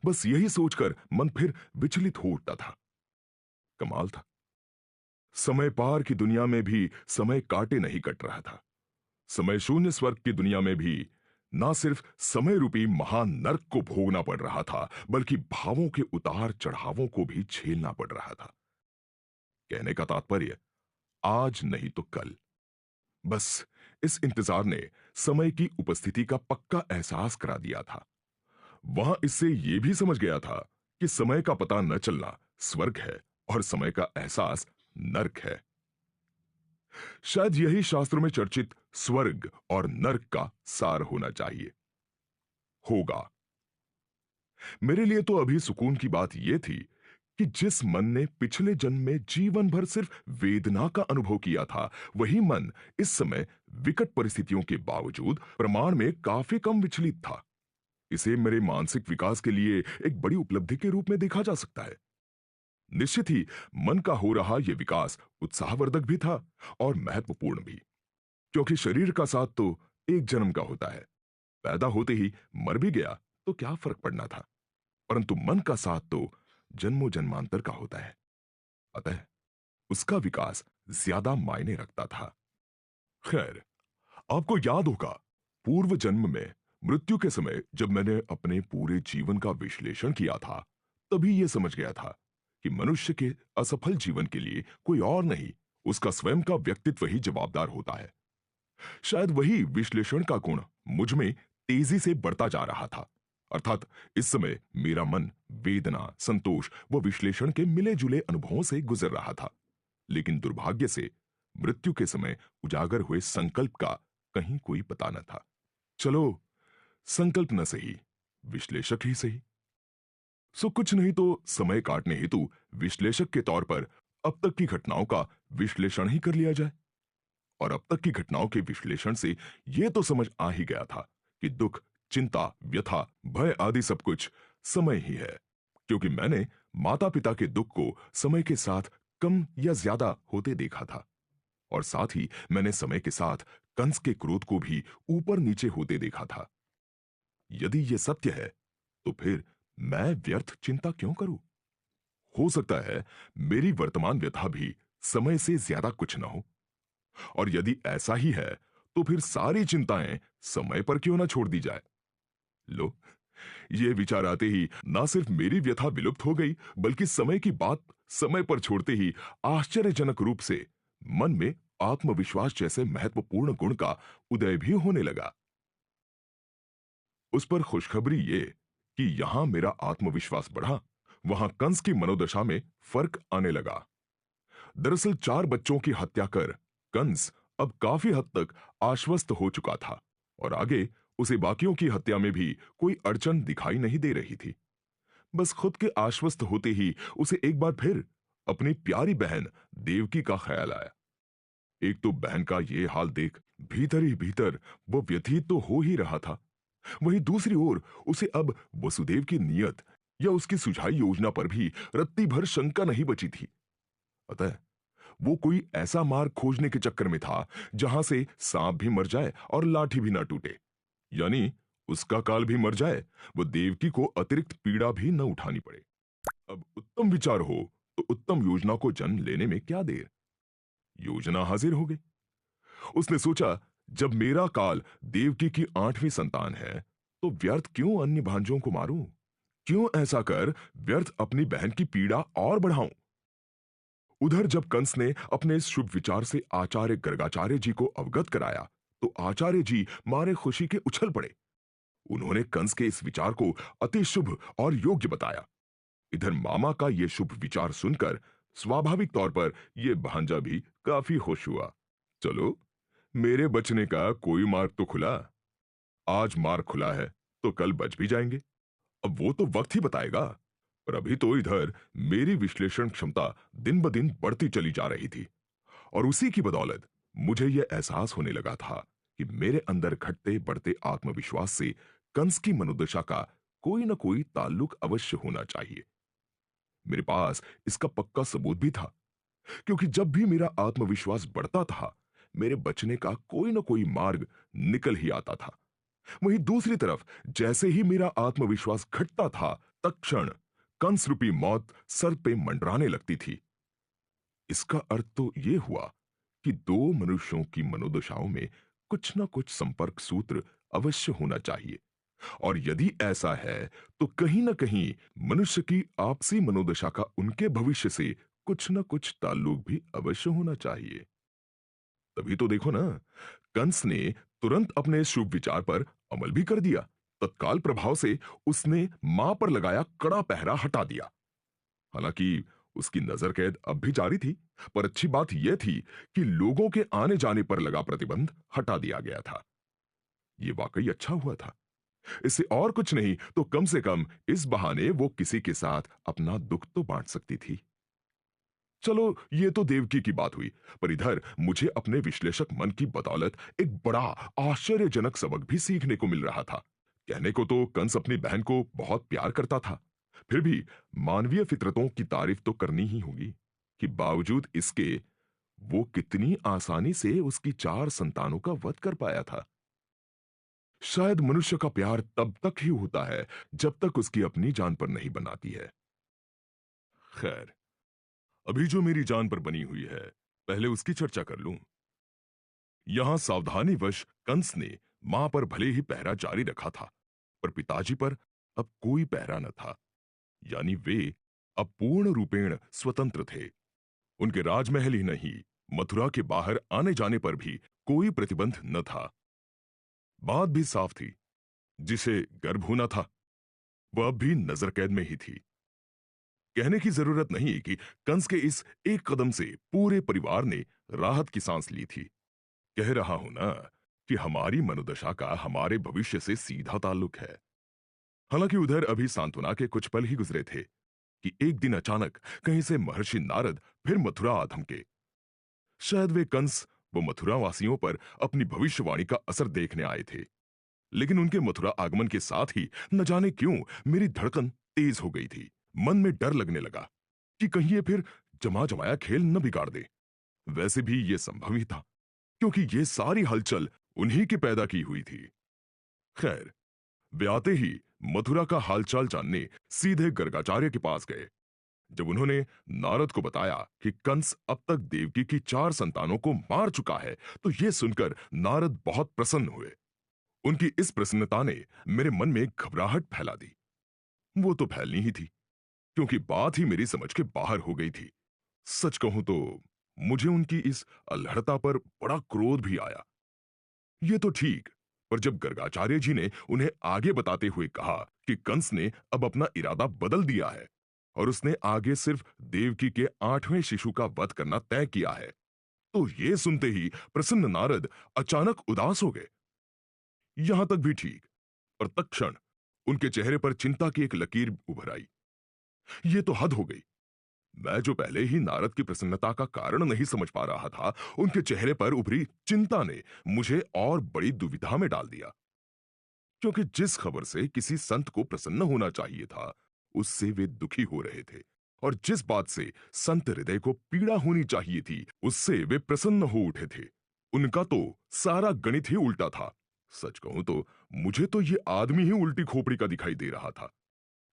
बस यही सोचकर मन फिर विचलित हो उठता था। कमाल था, समय पार की दुनिया में भी समय काटे नहीं कट रहा था। समय शून्य स्वर्ग की दुनिया में भी ना सिर्फ समय रूपी महान नर्क को भोगना पड़ रहा था, बल्कि भावों के उतार चढ़ावों को भी झेलना पड़ रहा था। कहने का तात्पर्य, आज नहीं तो कल। बस इस इंतजार ने समय की उपस्थिति का पक्का एहसास करा दिया था। वहां इससे यह भी समझ गया था कि समय का पता न चलना स्वर्ग है और समय का एहसास नर्क है। शायद यही शास्त्रों में चर्चित स्वर्ग और नर्क का सार होना चाहिए। होगा। मेरे लिए तो अभी सुकून की बात यह थी कि जिस मन ने पिछले जन्म में जीवन भर सिर्फ वेदना का अनुभव किया था, वही मन इस समय विकट परिस्थितियों के बावजूद प्रमाण में काफी कम विचलित था। इसे मेरे मानसिक विकास के लिए एक बड़ी उपलब्धि के रूप में देखा जा सकता है। निश्चित ही मन का हो रहा यह विकास उत्साहवर्धक भी था और महत्वपूर्ण भी, क्योंकि शरीर का साथ तो एक जन्म का होता है, पैदा होते ही मर भी गया तो क्या फर्क पड़ना था, परंतु मन का साथ तो जन्मों जन्मांतर का होता है, अतः उसका विकास ज्यादा मायने रखता था। खैर, आपको याद होगा पूर्व जन्म में मृत्यु के समय जब मैंने अपने पूरे जीवन का विश्लेषण किया था, तभी यह समझ गया था कि मनुष्य के असफल जीवन के लिए कोई और नहीं, उसका स्वयं का व्यक्तित्व ही जवाबदार होता है। शायद वही विश्लेषण का गुण मुझ में तेजी से बढ़ता जा रहा था। अर्थात इस समय मेरा मन वेदना, संतोष व विश्लेषण के मिले जुले अनुभवों से गुजर रहा था। लेकिन दुर्भाग्य से मृत्यु के समय उजागर हुए संकल्प का कहीं कोई पता न था। चलो, संकल्प न सही, विश्लेषक ही सही। सो कुछ नहीं तो समय काटने हेतु विश्लेषक के तौर पर अब तक की घटनाओं का विश्लेषण ही कर लिया जाए। और अब तक की घटनाओं के विश्लेषण से यह तो समझ आ ही गया था कि दुख, चिंता, व्यथा, भय आदि सब कुछ समय ही है, क्योंकि मैंने माता पिता के दुख को समय के साथ कम या ज्यादा होते देखा था, और साथ ही मैंने समय के साथ कंस के क्रोध को भी ऊपर नीचे होते देखा था। यदि यह सत्य है तो फिर मैं व्यर्थ चिंता क्यों करूं? हो सकता है मेरी वर्तमान व्यथा भी समय से ज्यादा कुछ न हो, और यदि ऐसा ही है तो फिर सारी चिंताएं समय पर क्यों ना छोड़ दी जाए। लो, ये विचार आते ही ना सिर्फ मेरी व्यथा विलुप्त हो गई, बल्कि समय की बात समय पर छोड़ते ही आश्चर्यजनक रूप से मन में आत्मविश्वास जैसे महत्वपूर्ण गुण का उदय भी होने लगा। उस पर खुशखबरी ये कि यहां मेरा आत्मविश्वास बढ़ा, वहां कंस की मनोदशा में फर्क आने लगा। दरअसल 4 बच्चों की हत्या कर कंस अब काफी हद तक आश्वस्त हो चुका था, और आगे उसे बाकियों की हत्या में भी कोई अड़चन दिखाई नहीं दे रही थी। बस खुद के आश्वस्त होते ही उसे एक बार फिर अपनी प्यारी बहन देवकी का ख्याल आया। एक तो बहन का ये हाल देख भीतर ही भीतर वो व्यथित तो हो ही रहा था, वहीं दूसरी ओर उसे अब वसुदेव की नियत या उसकी सुझाई योजना पर भी रत्ती भर शंका नहीं बची थी। अतः वो कोई ऐसा मार्ग खोजने के चक्कर में था जहां से सांप भी मर जाए और लाठी भी ना टूटे, यानी उसका काल भी मर जाए, वो देवकी को अतिरिक्त पीड़ा भी न उठानी पड़े। अब उत्तम विचार हो तो उत्तम योजना को जन्म लेने में क्या देर। योजना हाजिर हो गई। उसने सोचा, जब मेरा काल देवकी की 8वीं संतान है तो व्यर्थ क्यों अन्य भांजों को मारूं, क्यों ऐसा कर व्यर्थ अपनी बहन की पीड़ा और बढ़ाऊं। उधर जब कंस ने अपने इस शुभ विचार से आचार्य गर्गाचार्य जी को अवगत कराया तो आचार्य जी मारे खुशी के उछल पड़े। उन्होंने कंस के इस विचार को अति शुभ और योग्य बताया। इधर मामा का यह शुभ विचार सुनकर स्वाभाविक तौर पर यह भांजा भी काफी खुश हुआ। चलो, मेरे बचने का कोई मार्ग तो खुला। आज मार्ग खुला है तो कल बच भी जाएंगे। अब वो तो वक्त ही बताएगा। पर अभी तो इधर मेरी विश्लेषण क्षमता दिन ब दिन बढ़ती चली जा रही थी, और उसी की बदौलत मुझे यह एहसास होने लगा था कि मेरे अंदर घटते बढ़ते आत्मविश्वास से कंस की मनोदशा का कोई न कोई ताल्लुक अवश्य होना चाहिए। मेरे पास इसका पक्का सबूत भी था, क्योंकि जब भी मेरा आत्मविश्वास बढ़ता था, मेरे बचने का कोई न कोई मार्ग निकल ही आता था। वहीं दूसरी तरफ जैसे ही मेरा आत्मविश्वास घटता था, तत्क्षण कंस रूपी मौत सर पे मंडराने लगती थी। इसका अर्थ तो यह हुआ कि दो मनुष्यों की मनोदशाओं में कुछ न कुछ संपर्क सूत्र अवश्य होना चाहिए, और यदि ऐसा है तो कहीं न कहीं मनुष्य की आपसी मनोदशा का उनके भविष्य से कुछ न कुछ ताल्लुक भी अवश्य होना चाहिए। तभी तो देखो ना, कंस ने तुरंत अपने इस शुभ विचार पर अमल भी कर दिया। तत्काल प्रभाव से उसने मां पर लगाया कड़ा पहरा हटा दिया। हालांकि उसकी नजर कैद अब भी जारी थी, पर अच्छी बात यह थी कि लोगों के आने जाने पर लगा प्रतिबंध हटा दिया गया था। यह वाकई अच्छा हुआ था। इससे और कुछ नहीं तो कम से कम इस बहाने वो किसी के साथ अपना दुख तो बांट सकती थी। चलो, ये तो देवकी की बात हुई, पर इधर मुझे अपने विश्लेषक मन की बदौलत एक बड़ा आश्चर्यजनक सबक भी सीखने को मिल रहा था। कहने को तो कंस अपनी बहन को बहुत प्यार करता था, फिर भी मानवीय फितरतों की तारीफ तो करनी ही होगी कि बावजूद इसके वो कितनी आसानी से उसकी 4 संतानों का वध कर पाया था। शायद मनुष्य का प्यार तब तक ही होता है जब तक उसकी अपनी जान पर नहीं बनाती है। खैर, अभी जो मेरी जान पर बनी हुई है, पहले उसकी चर्चा कर लूं। यहां सावधानीवश कंस ने मां पर भले ही पहरा जारी रखा था, पर पिताजी पर अब कोई पहरा न था। यानी वे अब पूर्ण रूपेण स्वतंत्र थे। उनके राजमहल ही नहीं, मथुरा के बाहर आने जाने पर भी कोई प्रतिबंध न था। बात भी साफ थी, जिसे गर्भ होना था वह अब भी नजर कैद में ही थी। कहने की जरूरत नहीं कि कंस के इस एक कदम से पूरे परिवार ने राहत की सांस ली थी। कह रहा हूं ना कि हमारी मनोदशा का हमारे भविष्य से सीधा ताल्लुक है। हालांकि उधर अभी सांत्वना के कुछ पल ही गुजरे थे कि एक दिन अचानक कहीं से महर्षि नारद फिर मथुरा आ धमके। शायद वे कंस व मथुरा वासियों पर अपनी भविष्यवाणी का असर देखने आए थे। लेकिन उनके मथुरा आगमन के साथ ही न जाने क्यों मेरी धड़कन तेज हो गई थी। मन में डर लगने लगा कि कहीं ये फिर जमा जमाया खेल न बिगाड़ दे। वैसे भी ये संभव ही था, क्योंकि ये सारी हलचल उन्हीं की पैदा की हुई थी। खैर, वे आते ही मथुरा का हालचाल जानने सीधे गर्गाचार्य के पास गए। जब उन्होंने नारद को बताया कि कंस अब तक देवकी की 4 संतानों को मार चुका है, तो यह सुनकर नारद बहुत प्रसन्न हुए। उनकी इस प्रसन्नता ने मेरे मन में घबराहट फैला दी। वो तो फैलनी ही थी, क्योंकि बात ही मेरी समझ के बाहर हो गई थी। सच कहूं तो मुझे उनकी इस अल्हड़ता पर बड़ा क्रोध भी आया। ये तो ठीक, पर जब गर्गाचार्य जी ने उन्हें आगे बताते हुए कहा कि कंस ने अब अपना इरादा बदल दिया है और उसने आगे सिर्फ देवकी के 8वें शिशु का वध करना तय किया है, तो ये सुनते ही प्रसन्न नारद अचानक उदास हो गए। यहां तक भी ठीक, पर तत्क्षण उनके चेहरे पर चिंता की एक लकीर उभर आई। ये तो हद हो गई। मैं जो पहले ही नारद की प्रसन्नता का कारण नहीं समझ पा रहा था, उनके चेहरे पर उभरी चिंता ने मुझे और बड़ी दुविधा में डाल दिया। क्योंकि जिस खबर से किसी संत को प्रसन्न होना चाहिए था, उससे वे दुखी हो रहे थे, और जिस बात से संत हृदय को पीड़ा होनी चाहिए थी, उससे वे प्रसन्न हो उठे थे। उनका तो सारा गणित ही उल्टा था। सच कहूं तो मुझे तो ये आदमी ही उल्टी खोपड़ी का दिखाई दे रहा था।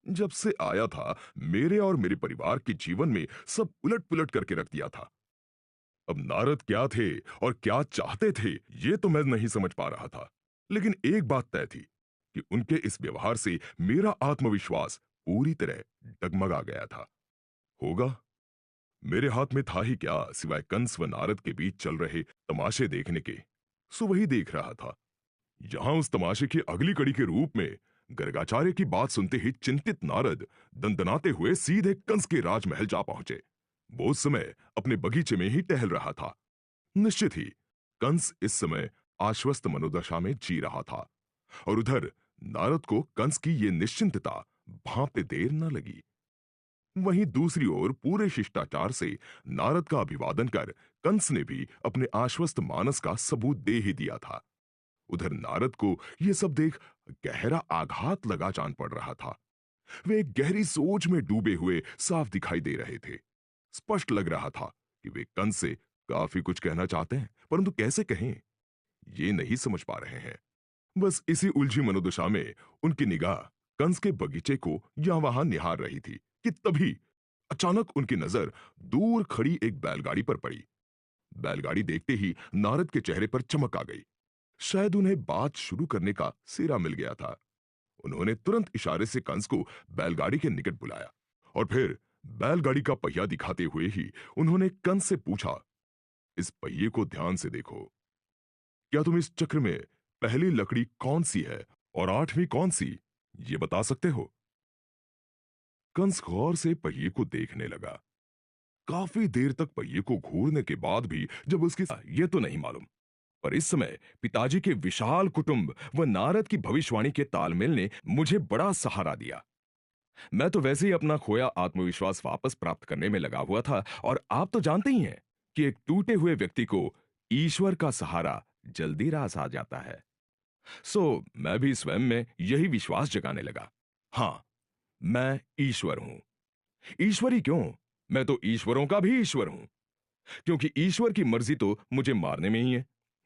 जब से आया था, मेरे और मेरे परिवार के जीवन में सब उलट पुलट करके रख दिया था। अब नारद क्या थे और क्या चाहते थे, ये तो मैं नहीं समझ पा रहा था। लेकिन एक बात तय थी कि उनके इस व्यवहार से मेरा आत्मविश्वास पूरी तरह डगमगा गया था। होगा, मेरे हाथ में था ही क्या सिवाय कंस व नारद के बीच चल रहे तमाशे देखने के। सो वही देख रहा था। यहां उस तमाशे की अगली कड़ी के रूप में गर्गाचार्य की बात सुनते ही चिंतित नारद दंदनाते हुए सीधे कंस के राजमहल जा पहुंचे। वो उस समय अपने बगीचे में ही टहल रहा था। निश्चित ही कंस इस समय आश्वस्त मनोदशा में जी रहा था, और उधर नारद को कंस की ये निश्चिंतता भांपते देर न लगी। वहीं दूसरी ओर पूरे शिष्टाचार से नारद का अभिवादन कर कंस ने भी अपने आश्वस्त मानस का सबूत दे ही दिया था। उधर नारद को यह सब देख गहरा आघात लगा जान पड़ रहा था। वे एक गहरी सोच में डूबे हुए साफ दिखाई दे रहे थे। स्पष्ट लग रहा था कि वे कंस से काफी कुछ कहना चाहते हैं, परंतु कैसे कहें ये नहीं समझ पा रहे हैं। बस इसी उलझी मनोदशा में उनकी निगाह कंस के बगीचे को यहां वहां निहार रही थी कि तभी अचानक उनकी नजर दूर खड़ी एक बैलगाड़ी पर पड़ी। बैलगाड़ी देखते ही नारद के चेहरे पर चमक आ गई। शायद उन्हें बात शुरू करने का सिरा मिल गया था। उन्होंने तुरंत इशारे से कंस को बैलगाड़ी के निकट बुलाया और फिर बैलगाड़ी का पहिया दिखाते हुए ही उन्होंने कंस से पूछा, इस पहिए को ध्यान से देखो। क्या तुम इस चक्र में पहली लकड़ी कौन सी है और आठवीं कौन सी, ये बता सकते हो? कंस गौर से पहिए को देखने लगा। काफी देर तक पहिए को घूरने के बाद भी जब उसकी ये तो नहीं मालूम, पर इस समय पिताजी के विशाल कुटुंब व नारद की भविष्यवाणी के तालमेल ने मुझे बड़ा सहारा दिया। मैं तो वैसे ही अपना खोया आत्मविश्वास वापस प्राप्त करने में लगा हुआ था, और आप तो जानते ही हैं कि एक टूटे हुए व्यक्ति को ईश्वर का सहारा जल्दी रास आ जाता है। सो मैं भी स्वयं में यही विश्वास जगाने लगा, हां, मैं ईश्वर हूं। ईश्वर ही क्यों, मैं तो ईश्वरों का भी ईश्वर हूं, क्योंकि ईश्वर की मर्जी तो मुझे मारने में ही है,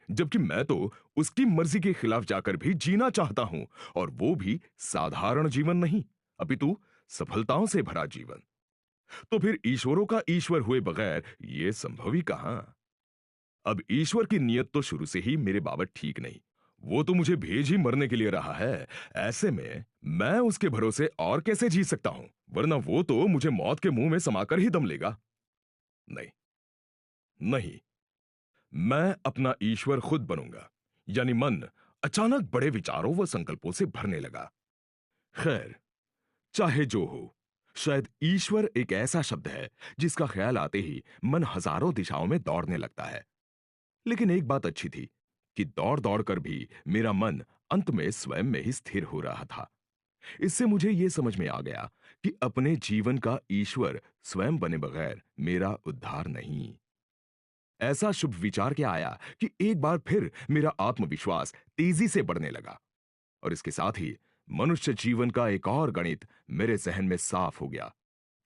जबकि मैं तो उसकी मर्जी के खिलाफ जाकर भी जीना चाहता हूं, और वो भी साधारण जीवन नहीं, अपितु सफलताओं से भरा जीवन। तो फिर ईश्वरों का ईश्वर हुए बगैर यह संभव ही कहां? अब ईश्वर की नियत तो शुरू से ही मेरे बाबत ठीक नहीं। वो तो मुझे भेज ही मरने के लिए रहा है। ऐसे में मैं उसके भरोसे और कैसे जी सकता हूं, वरना वो तो मुझे मौत के मुंह में समाकर ही दम लेगा। नहीं, नहीं, मैं अपना ईश्वर खुद बनूंगा। यानी मन अचानक बड़े विचारों व संकल्पों से भरने लगा। खैर, चाहे जो हो, शायद ईश्वर एक ऐसा शब्द है जिसका ख्याल आते ही मन हजारों दिशाओं में दौड़ने लगता है। लेकिन एक बात अच्छी थी कि दौड़ दौड़ कर भी मेरा मन अंत में स्वयं में ही स्थिर हो रहा था। इससे मुझे यह समझ में आ गया कि अपने जीवन का ईश्वर स्वयं बने बगैर मेरा उद्धार नहीं। ऐसा शुभ विचार क्या आया कि एक बार फिर मेरा आत्मविश्वास तेजी से बढ़ने लगा, और इसके साथ ही मनुष्य जीवन का एक और गणित मेरे जहन में साफ हो गया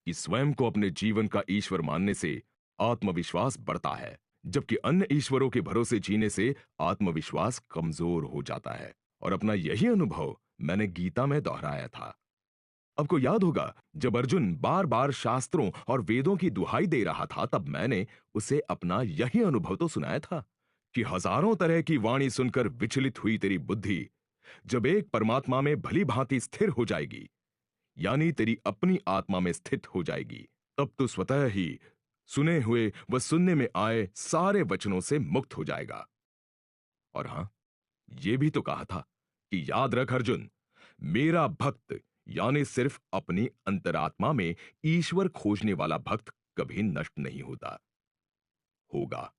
कि स्वयं को अपने जीवन का ईश्वर मानने से आत्मविश्वास बढ़ता है, जबकि अन्य ईश्वरों के भरोसे जीने से आत्मविश्वास कमजोर हो जाता है। और अपना यही अनुभव मैंने गीता में दोहराया था। आपको याद होगा, जब अर्जुन बार बार शास्त्रों और वेदों की दुहाई दे रहा था, तब मैंने उसे अपना यही अनुभव तो सुनाया था कि हजारों तरह की वाणी सुनकर विचलित हुई तेरी बुद्धि जब एक परमात्मा में भली भांति स्थिर हो जाएगी, यानी तेरी अपनी आत्मा में स्थित हो जाएगी, तब तो स्वतः ही सुने हुए व सुनने में आए सारे वचनों से मुक्त हो जाएगा। और हां, यह भी तो कहा था कि याद रख अर्जुन, मेरा भक्त यानी सिर्फ अपनी अंतरात्मा में ईश्वर खोजने वाला भक्त कभी नष्ट नहीं होता। होगा।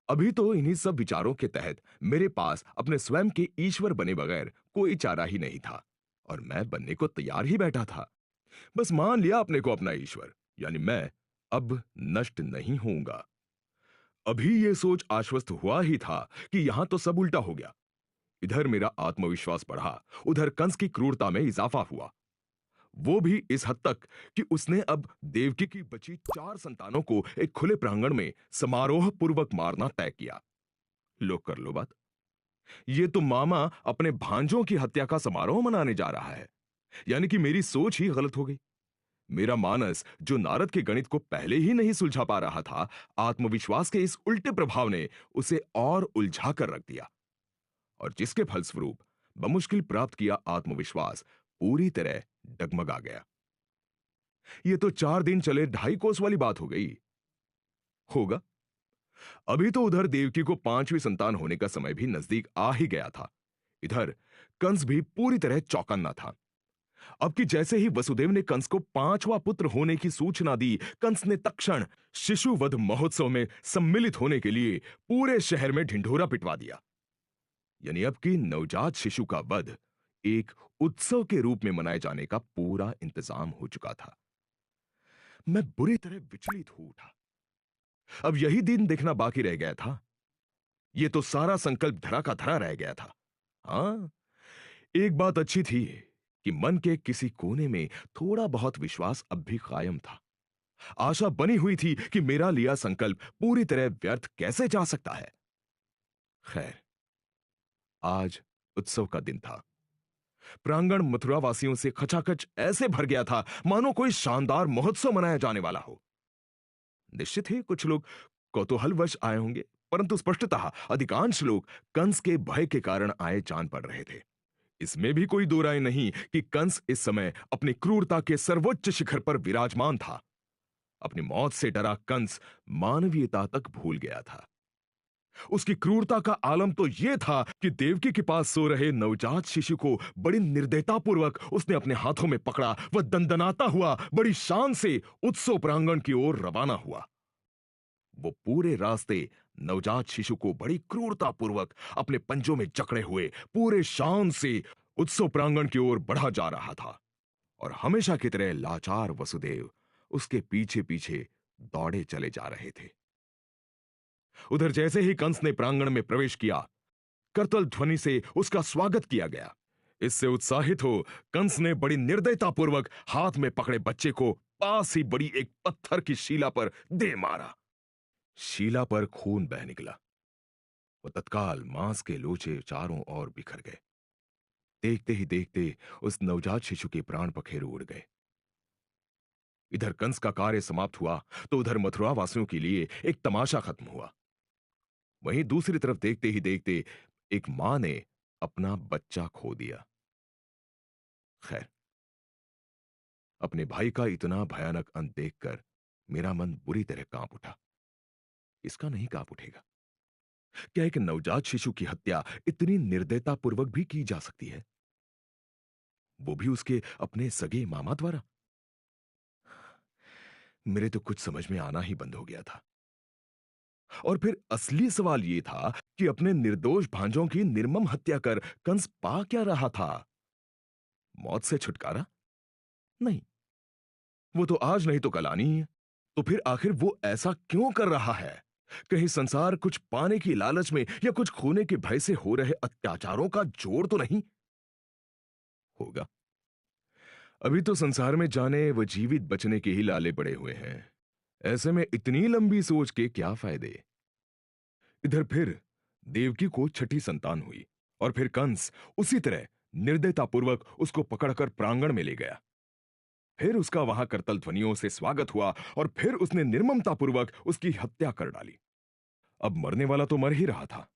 अभी तो इन्हीं सब विचारों के तहत मेरे पास अपने स्वयं के ईश्वर बने बगैर कोई चारा ही नहीं था, और मैं बनने को तैयार ही बैठा था। बस मान लिया अपने को अपना ईश्वर, यानी मैं अब नष्ट नहीं होऊंगा। अभी यह सोच आश्वस्त हुआ ही था कि यहां तो सब उल्टा हो गया। इधर मेरा आत्मविश्वास बढ़ा, उधर कंस की क्रूरता में इजाफा हुआ। वो भी इस हद तक कि उसने अब देवकी की बची 4 संतानों को एक खुले प्रांगण में समारोह पूर्वक मारना तय किया। लो कर लो बात। ये तो मामा अपने भांजों की हत्या का समारोह मनाने जा रहा है। यानी कि मेरी सोच ही गलत हो गई। मेरा मानस, जो नारद के गणित को पहले ही नहीं सुलझा पा रहा था, आत्मविश्वास के इस उल्टे प्रभाव ने उसे और उलझा कर रख दिया, और जिसके फलस्वरूप बमुश्किल प्राप्त किया आत्मविश्वास पूरी तरह डगमगा गया। यह तो 4 दिन चले 2.5 कोस वाली बात हो गई। होगा। अभी तो उधर देवकी को 5वीं संतान होने का समय भी नजदीक आ ही गया था। इधर कंस भी पूरी तरह चौकन्ना था। अब कि जैसे ही वसुदेव ने कंस को 5वां पुत्र होने की सूचना दी, कंस ने तत्क्षण शिशुवध महोत्सव में सम्मिलित होने के लिए पूरे शहर में ढिंढोरा पिटवा दिया। यानी अब कि नवजात शिशु का वध एक उत्सव के रूप में मनाए जाने का पूरा इंतजाम हो चुका था। मैं बुरी तरह विचलित हो उठा। अब यही दिन देखना बाकी रह गया था। ये तो सारा संकल्प धरा का धरा रह गया था। हाँ, एक बात अच्छी थी कि मन के किसी कोने में थोड़ा बहुत विश्वास अब भी कायम था। आशा बनी हुई थी कि मेरा लिया संकल्प पूरी तरह व्यर्थ कैसे जा सकता है। खैर, आज उत्सव का दिन था। प्रांगण मथुरा वासियों से खचाखच ऐसे भर गया था मानो कोई शानदार महोत्सव मनाया जाने वाला हो। निश्चित ही कुछ लोग कौतूहलवश आए होंगे, परंतु स्पष्टतः अधिकांश लोग कंस के भय के कारण आए जान पड़ रहे थे। इसमें भी कोई दो राय नहीं कि कंस इस समय अपनी क्रूरता के सर्वोच्च शिखर पर विराजमान था। अपनी मौत से डरा कंस मानवीयता तक भूल गया था। उसकी क्रूरता का आलम तो यह था कि देवकी के पास सो रहे नवजात शिशु को बड़ी निर्दयतापूर्वक उसने अपने हाथों में पकड़ा। वह दंदनाता हुआ बड़ी शान से उत्सव प्रांगण की ओर रवाना हुआ। वो पूरे रास्ते नवजात शिशु को बड़ी क्रूरतापूर्वक अपने पंजों में जकड़े हुए पूरे शान से उत्सव प्रांगण की ओर बढ़ा जा रहा था, और हमेशा की तरह लाचार वसुदेव उसके पीछे पीछे दौड़े चले जा रहे थे। उधर जैसे ही कंस ने प्रांगण में प्रवेश किया, करतल ध्वनि से उसका स्वागत किया गया। इससे उत्साहित हो कंस ने बड़ी निर्दयतापूर्वक हाथ में पकड़े बच्चे को पास ही बड़ी एक पत्थर की शिला पर दे मारा। शिला पर खून बह निकला। वो तत्काल मांस के लोचे चारों ओर बिखर गए। देखते ही देखते उस नवजात शिशु के प्राण पखेरु उड़ गए। इधर कंस का कार्य समाप्त हुआ तो उधर मथुरा वासियों के लिए एक तमाशा खत्म हुआ। वहीं दूसरी तरफ देखते ही देखते एक मां ने अपना बच्चा खो दिया। खैर, अपने भाई का इतना भयानक अंत देखकर मेरा मन बुरी तरह कांप उठा। इसका नहीं कांप उठेगा? क्या एक नवजात शिशु की हत्या इतनी निर्दयतापूर्वक भी की जा सकती है? वो भी उसके अपने सगे मामा द्वारा? मेरे तो कुछ समझ में आना ही बंद हो गया था। और फिर असली सवाल यह था कि अपने निर्दोष भांजों की निर्मम हत्या कर कंस पा क्या रहा था? मौत से छुटकारा? नहीं, वो तो आज नहीं तो कल आनी ही है। तो फिर आखिर वो ऐसा क्यों कर रहा है? कहीं संसार कुछ पाने की लालच में या कुछ खोने के भय से हो रहे अत्याचारों का जोर तो नहीं होगा? अभी तो संसार में जाने वो जीवित बचने के ही लाले पड़े हुए हैं। ऐसे में इतनी लंबी सोच के क्या फायदे? इधर फिर देवकी को छठी संतान हुई, और फिर कंस उसी तरह निर्दयतापूर्वक उसको पकड़कर प्रांगण में ले गया। फिर उसका वहां करतल ध्वनियों से स्वागत हुआ, और फिर उसने निर्ममतापूर्वक उसकी हत्या कर डाली। अब मरने वाला तो मर ही रहा था,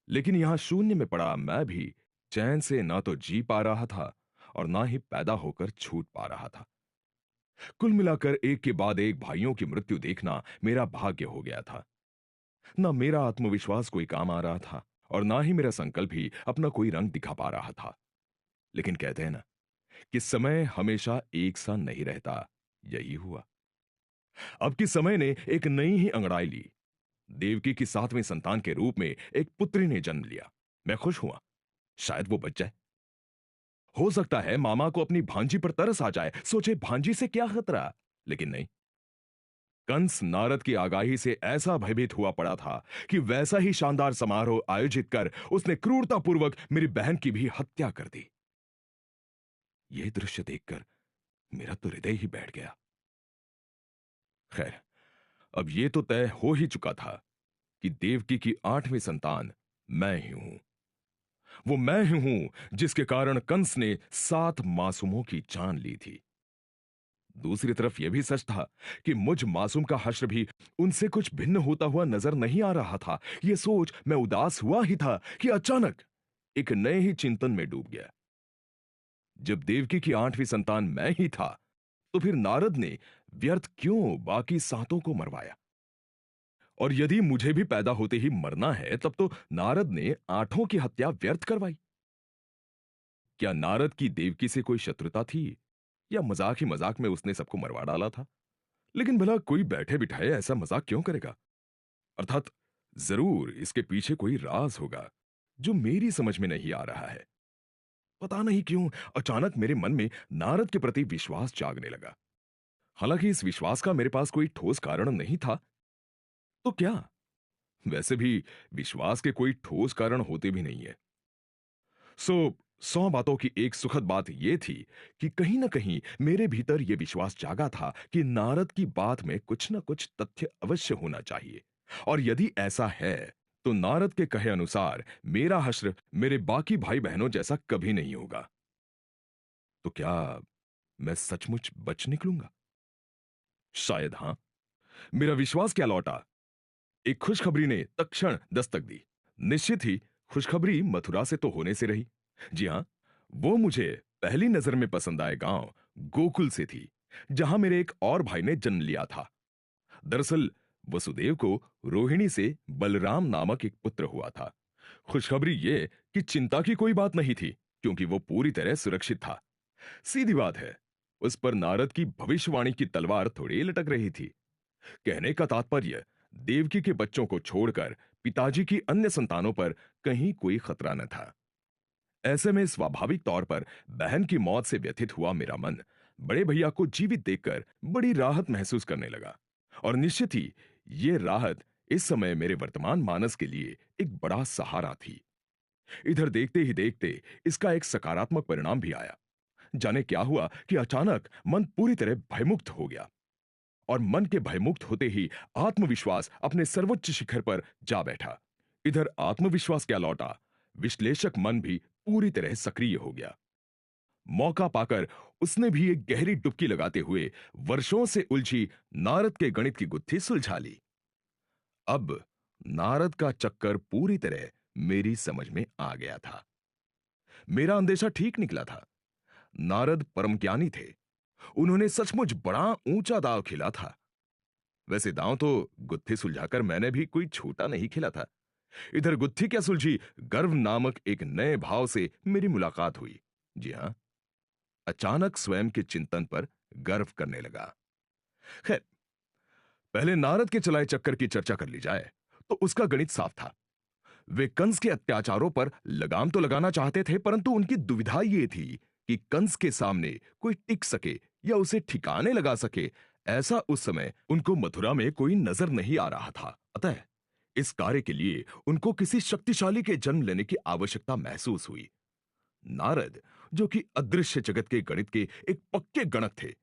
लेकिन यहां शून्य में पड़ा मैं भी चैन से ना तो जी पा रहा था और ना ही पैदा होकर छूट पा रहा था। कुल मिलाकर एक के बाद एक भाइयों की मृत्यु देखना मेरा भाग्य हो गया था। ना मेरा आत्मविश्वास कोई काम आ रहा था, और ना ही मेरा संकल्प ही अपना कोई रंग दिखा पा रहा था। लेकिन कहते हैं ना कि समय हमेशा एक सा नहीं रहता। यही हुआ। अब की समय ने एक नई ही अंगड़ाई ली। देवकी की सातवें संतान के रूप में एक पुत्री ने जन्म लिया। मैं खुश हुआ, शायद वो बच जाए। हो सकता है मामा को अपनी भांजी पर तरस आ जाए, सोचे भांजी से क्या खतरा। लेकिन नहीं, कंस नारद की आगाही से ऐसा भयभीत हुआ पड़ा था कि वैसा ही शानदार समारोह आयोजित कर उसने क्रूरतापूर्वक मेरी बहन की भी हत्या कर दी। यह दृश्य देखकर मेरा तो हृदय ही बैठ गया। खैर, अब यह तो तय हो ही चुका था कि देवकी की आठवीं संतान मैं ही हूं। वो मैं ही हूं जिसके कारण कंस ने 7 मासूमों की जान ली थी। दूसरी तरफ यह भी सच था कि मुझ मासूम का हश्र भी उनसे कुछ भिन्न होता हुआ नजर नहीं आ रहा था। यह सोच मैं उदास हुआ ही था कि अचानक एक नए ही चिंतन में डूब गया। जब देवकी की आठवीं संतान मैं ही था, तो फिर नारद ने व्यर्थ क्यों बाकी 7 को मरवाया? और यदि मुझे भी पैदा होते ही मरना है, तब तो नारद ने 8 की हत्या व्यर्थ करवाई। क्या नारद की देवकी से कोई शत्रुता थी, या मजाक ही मजाक में उसने सबको मरवा डाला था? लेकिन भला कोई बैठे बिठाए ऐसा मजाक क्यों करेगा? अर्थात जरूर इसके पीछे कोई राज होगा जो मेरी समझ में नहीं आ रहा है। पता नहीं क्यों अचानक मेरे मन में नारद के प्रति विश्वास जागने लगा। हालांकि इस विश्वास का मेरे पास कोई ठोस कारण नहीं था। तो क्या? वैसे भी विश्वास के कोई ठोस कारण होते भी नहीं है। सो 100 बातों की एक सुखद बात यह थी कि कहीं ना कहीं मेरे भीतर यह विश्वास जागा था कि नारद की बात में कुछ ना कुछ तथ्य अवश्य होना चाहिए। और यदि ऐसा है तो नारद के कहे अनुसार मेरा हश्र मेरे बाकी भाई बहनों जैसा कभी नहीं होगा। तो क्या मैं सचमुच बच निकलूंगा? शायद हां। मेरा विश्वास क्या लौटा, एक खुशखबरी ने तत्क्षण दस्तक दी। निश्चित ही खुशखबरी मथुरा से तो होने से रही। जी हां, वो मुझे पहली नजर में पसंद आए गांव गोकुल से थी, जहां मेरे एक और भाई ने जन्म लिया था। दरअसल वसुदेव को रोहिणी से बलराम नामक एक पुत्र हुआ था। खुशखबरी ये कि चिंता की कोई बात नहीं थी, क्योंकि वो पूरी तरह सुरक्षित था। सीधी बात है, उस पर नारद की भविष्यवाणी की तलवार थोड़ी लटक रही थी। कहने का तात्पर्य, देवकी के बच्चों को छोड़कर पिताजी की अन्य संतानों पर कहीं कोई खतरा न था। ऐसे में स्वाभाविक तौर पर बहन की मौत से व्यथित हुआ मेरा मन बड़े भैया को जीवित देखकर बड़ी राहत महसूस करने लगा। और निश्चित ही ये राहत इस समय मेरे वर्तमान मानस के लिए एक बड़ा सहारा थी। इधर देखते ही देखते इसका एक सकारात्मक परिणाम भी आया। जाने क्या हुआ कि अचानक मन पूरी तरह भयमुक्त हो गया। और मन के भयमुक्त होते ही आत्मविश्वास अपने सर्वोच्च शिखर पर जा बैठा। इधर आत्मविश्वास क्या लौटा, विश्लेषक मन भी पूरी तरह सक्रिय हो गया। मौका पाकर उसने भी एक गहरी डुबकी लगाते हुए वर्षों से उलझी नारद के गणित की गुत्थी सुलझा ली। अब नारद का चक्कर पूरी तरह मेरी समझ में आ गया था। मेरा अंदेशा ठीक निकला था। नारद परम ज्ञानी थे। उन्होंने सचमुच बड़ा ऊंचा दांव खेला था। वैसे दांव तो गुत्थी सुलझाकर मैंने भी कोई छोटा नहीं खेला था। इधर गुत्थी क्या सुलझी, गर्व नामक एक नए भाव से मेरी मुलाकात हुई। जी हां, अचानक स्वयं के चिंतन पर गर्व करने लगा। खैर, पहले नारद के चलाए चक्कर की चर्चा कर ली जाए तो उसका गणित साफ था। वे कंस के अत्याचारों पर लगाम तो लगाना चाहते थे, परंतु उनकी दुविधा यह थी कि कंस के सामने कोई टिक सके या उसे ठिकाने लगा सके, ऐसा उस समय उनको मथुरा में कोई नजर नहीं आ रहा था। अतः इस कार्य के लिए उनको किसी शक्तिशाली के जन्म लेने की आवश्यकता महसूस हुई। नारद, जो कि अदृश्य जगत के गणित के एक पक्के गणक थे,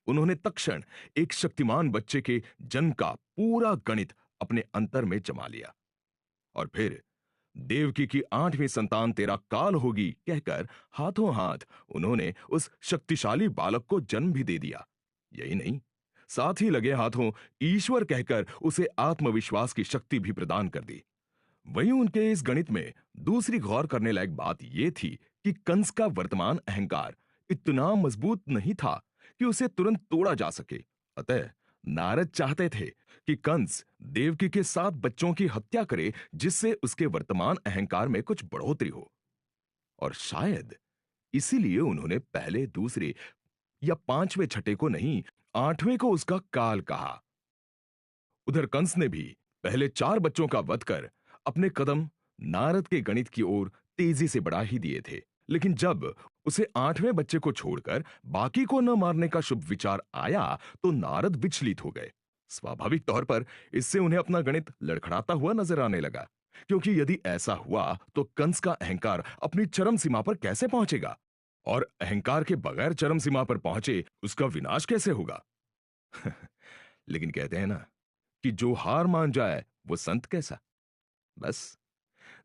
उन्होंने तत्क्षण एक शक्तिमान बच्चे के जन्म का पूरा गणित अपने अंतर में जमा लिया। और फिर देवकी की 8वीं संतान तेरा काल होगी कहकर हाथों हाथ उन्होंने उस शक्तिशाली बालक को जन्म भी दे दिया। यही नहीं, साथ ही लगे हाथों ईश्वर कहकर उसे आत्मविश्वास की शक्ति भी प्रदान कर दी। वहीं उनके इस गणित में दूसरी गौर करने लायक बात यह थी कि कंस का वर्तमान अहंकार इतना मजबूत नहीं था कि उसे तुरंत तोड़ा जा सके। अतः नारद चाहते थे कि कंस देवकी के 7 बच्चों की हत्या करे, जिससे उसके वर्तमान अहंकार में कुछ बढ़ोतरी हो। और शायद इसीलिए उन्होंने पहले, दूसरे या 5वें छठे को नहीं, 8वें को उसका काल कहा। उधर कंस ने भी पहले 4 बच्चों का वध कर अपने कदम नारद के गणित की ओर तेजी से बढ़ा ही दिए थे। लेकिन जब उसे 8वें बच्चे को छोड़कर बाकी को न मारने का शुभ विचार आया तो नारद विचलित हो गए। स्वाभाविक तौर पर इससे उन्हें अपना गणित लड़खड़ाता हुआ नजर आने लगा, क्योंकि यदि ऐसा हुआ तो कंस का अहंकार अपनी चरम सीमा पर कैसे पहुंचेगा, और अहंकार के बगैर चरम सीमा पर पहुंचे उसका विनाश कैसे होगा। लेकिन कहते हैं ना कि जो हार मान जाए वो संत कैसा। बस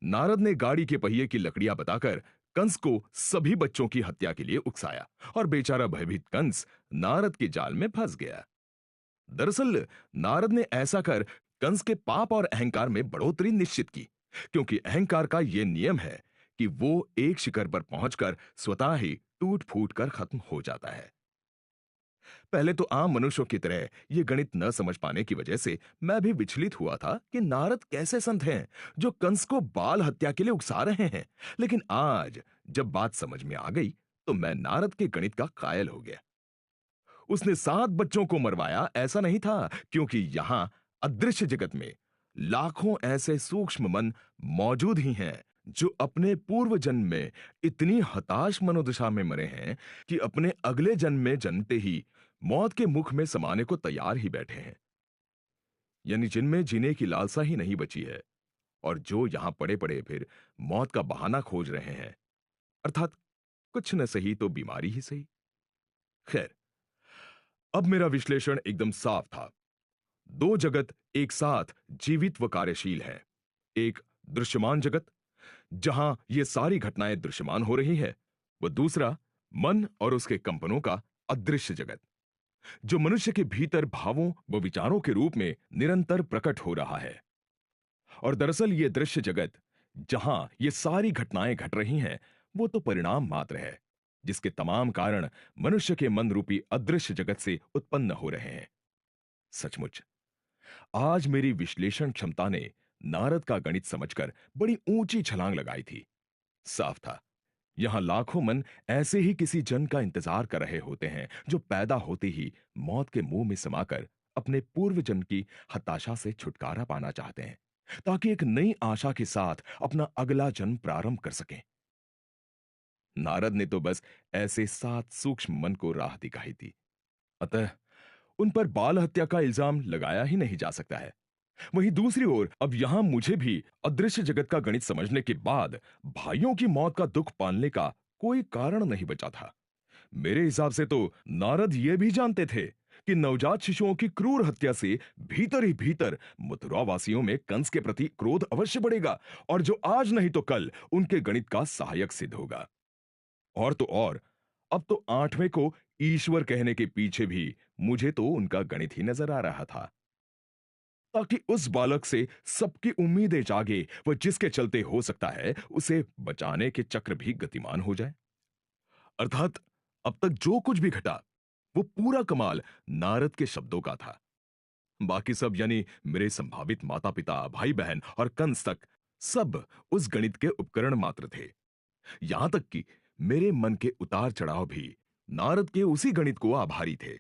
नारद ने गाड़ी के पहिए की लकड़ियां बताकर कंस को सभी बच्चों की हत्या के लिए उकसाया, और बेचारा भयभीत कंस नारद के जाल में फंस गया। दरअसल नारद ने ऐसा कर कंस के पाप और अहंकार में बढ़ोतरी निश्चित की, क्योंकि अहंकार का यह नियम है कि वो एक शिखर पर पहुंचकर स्वतः ही टूट फूट कर खत्म हो जाता है। पहले तो आम मनुष्यों की तरह ये गणित न समझ पाने की वजह से मैं भी विचलित हुआ था कि नारद कैसे संत हैं जो कंस को बाल हत्या के लिए उकसा रहे हैं। लेकिन आज जब बात समझ में आ गई तो मैं नारद के गणित का कायल हो गया। उसने 7 बच्चों को मरवाया ऐसा नहीं था, क्योंकि यहां अदृश्य जगत में लाखों ऐसे सूक्ष्म मन मौजूद ही हैं जो अपने पूर्व जन्म में इतनी हताश मनोदशा में मरे हैं कि अपने अगले जन्म में जन्मते ही मौत के मुख में समाने को तैयार ही बैठे हैं। यानी जिनमें जीने की लालसा ही नहीं बची है, और जो यहां पड़े पड़े फिर मौत का बहाना खोज रहे हैं, अर्थात कुछ न सही तो बीमारी ही सही। खैर, अब मेरा विश्लेषण एकदम साफ था। दो जगत एक साथ जीवित व कार्यशील हैं। एक दृश्यमान जगत, जहां ये सारी घटनाएं दृश्यमान हो रही है, व दूसरा मन और उसके कंपनों का अदृश्य जगत, जो मनुष्य के भीतर भावों व विचारों के रूप में निरंतर प्रकट हो रहा है। और दरअसल ये दृश्य जगत, जहां ये सारी घटनाएं घट रही हैं, वो तो परिणाम मात्र है, जिसके तमाम कारण मनुष्य के मन रूपी अदृश्य जगत से उत्पन्न हो रहे हैं। सचमुच आज मेरी विश्लेषण क्षमता ने नारद का गणित समझकर बड़ी ऊंची छलांग लगाई थी। साफ था, यहां लाखों मन ऐसे ही किसी जन का इंतजार कर रहे होते हैं, जो पैदा होते ही मौत के मुंह में समाकर अपने पूर्व जन्म की हताशा से छुटकारा पाना चाहते हैं, ताकि एक नई आशा के साथ अपना अगला जन्म प्रारंभ कर सकें। नारद ने तो बस ऐसे 7 सूक्ष्म मन को राह दिखाई थी, अतः उन पर बाल हत्या का इल्जाम लगाया ही नहीं जा सकता है। वहीं दूसरी ओर अब यहां मुझे भी अदृश्य जगत का गणित समझने के बाद भाइयों की मौत का दुख पालने का कोई कारण नहीं बचा था। मेरे हिसाब से तो नारद ये भी जानते थे कि नवजात शिशुओं की क्रूर हत्या से भीतर ही भीतर मथुरा वासियों में कंस के प्रति क्रोध अवश्य बढ़ेगा, और जो आज नहीं तो कल उनके गणित का सहायक सिद्ध होगा। और तो और, अब तो 8वें को ईश्वर कहने के पीछे भी मुझे तो उनका गणित ही नजर आ रहा था, ताकि उस बालक से सबकी उम्मीदें जागे व जिसके चलते हो सकता है उसे बचाने के चक्र भी गतिमान हो जाए। अर्थात अब तक जो कुछ भी घटा, वो पूरा कमाल नारद के शब्दों का था। बाकी सब, यानी मेरे संभावित माता पिता, भाई बहन और कंस तक, सब उस गणित के उपकरण मात्र थे। यहां तक कि मेरे मन के उतार चढ़ाव भी नारद के उसी गणित को आभारी थे।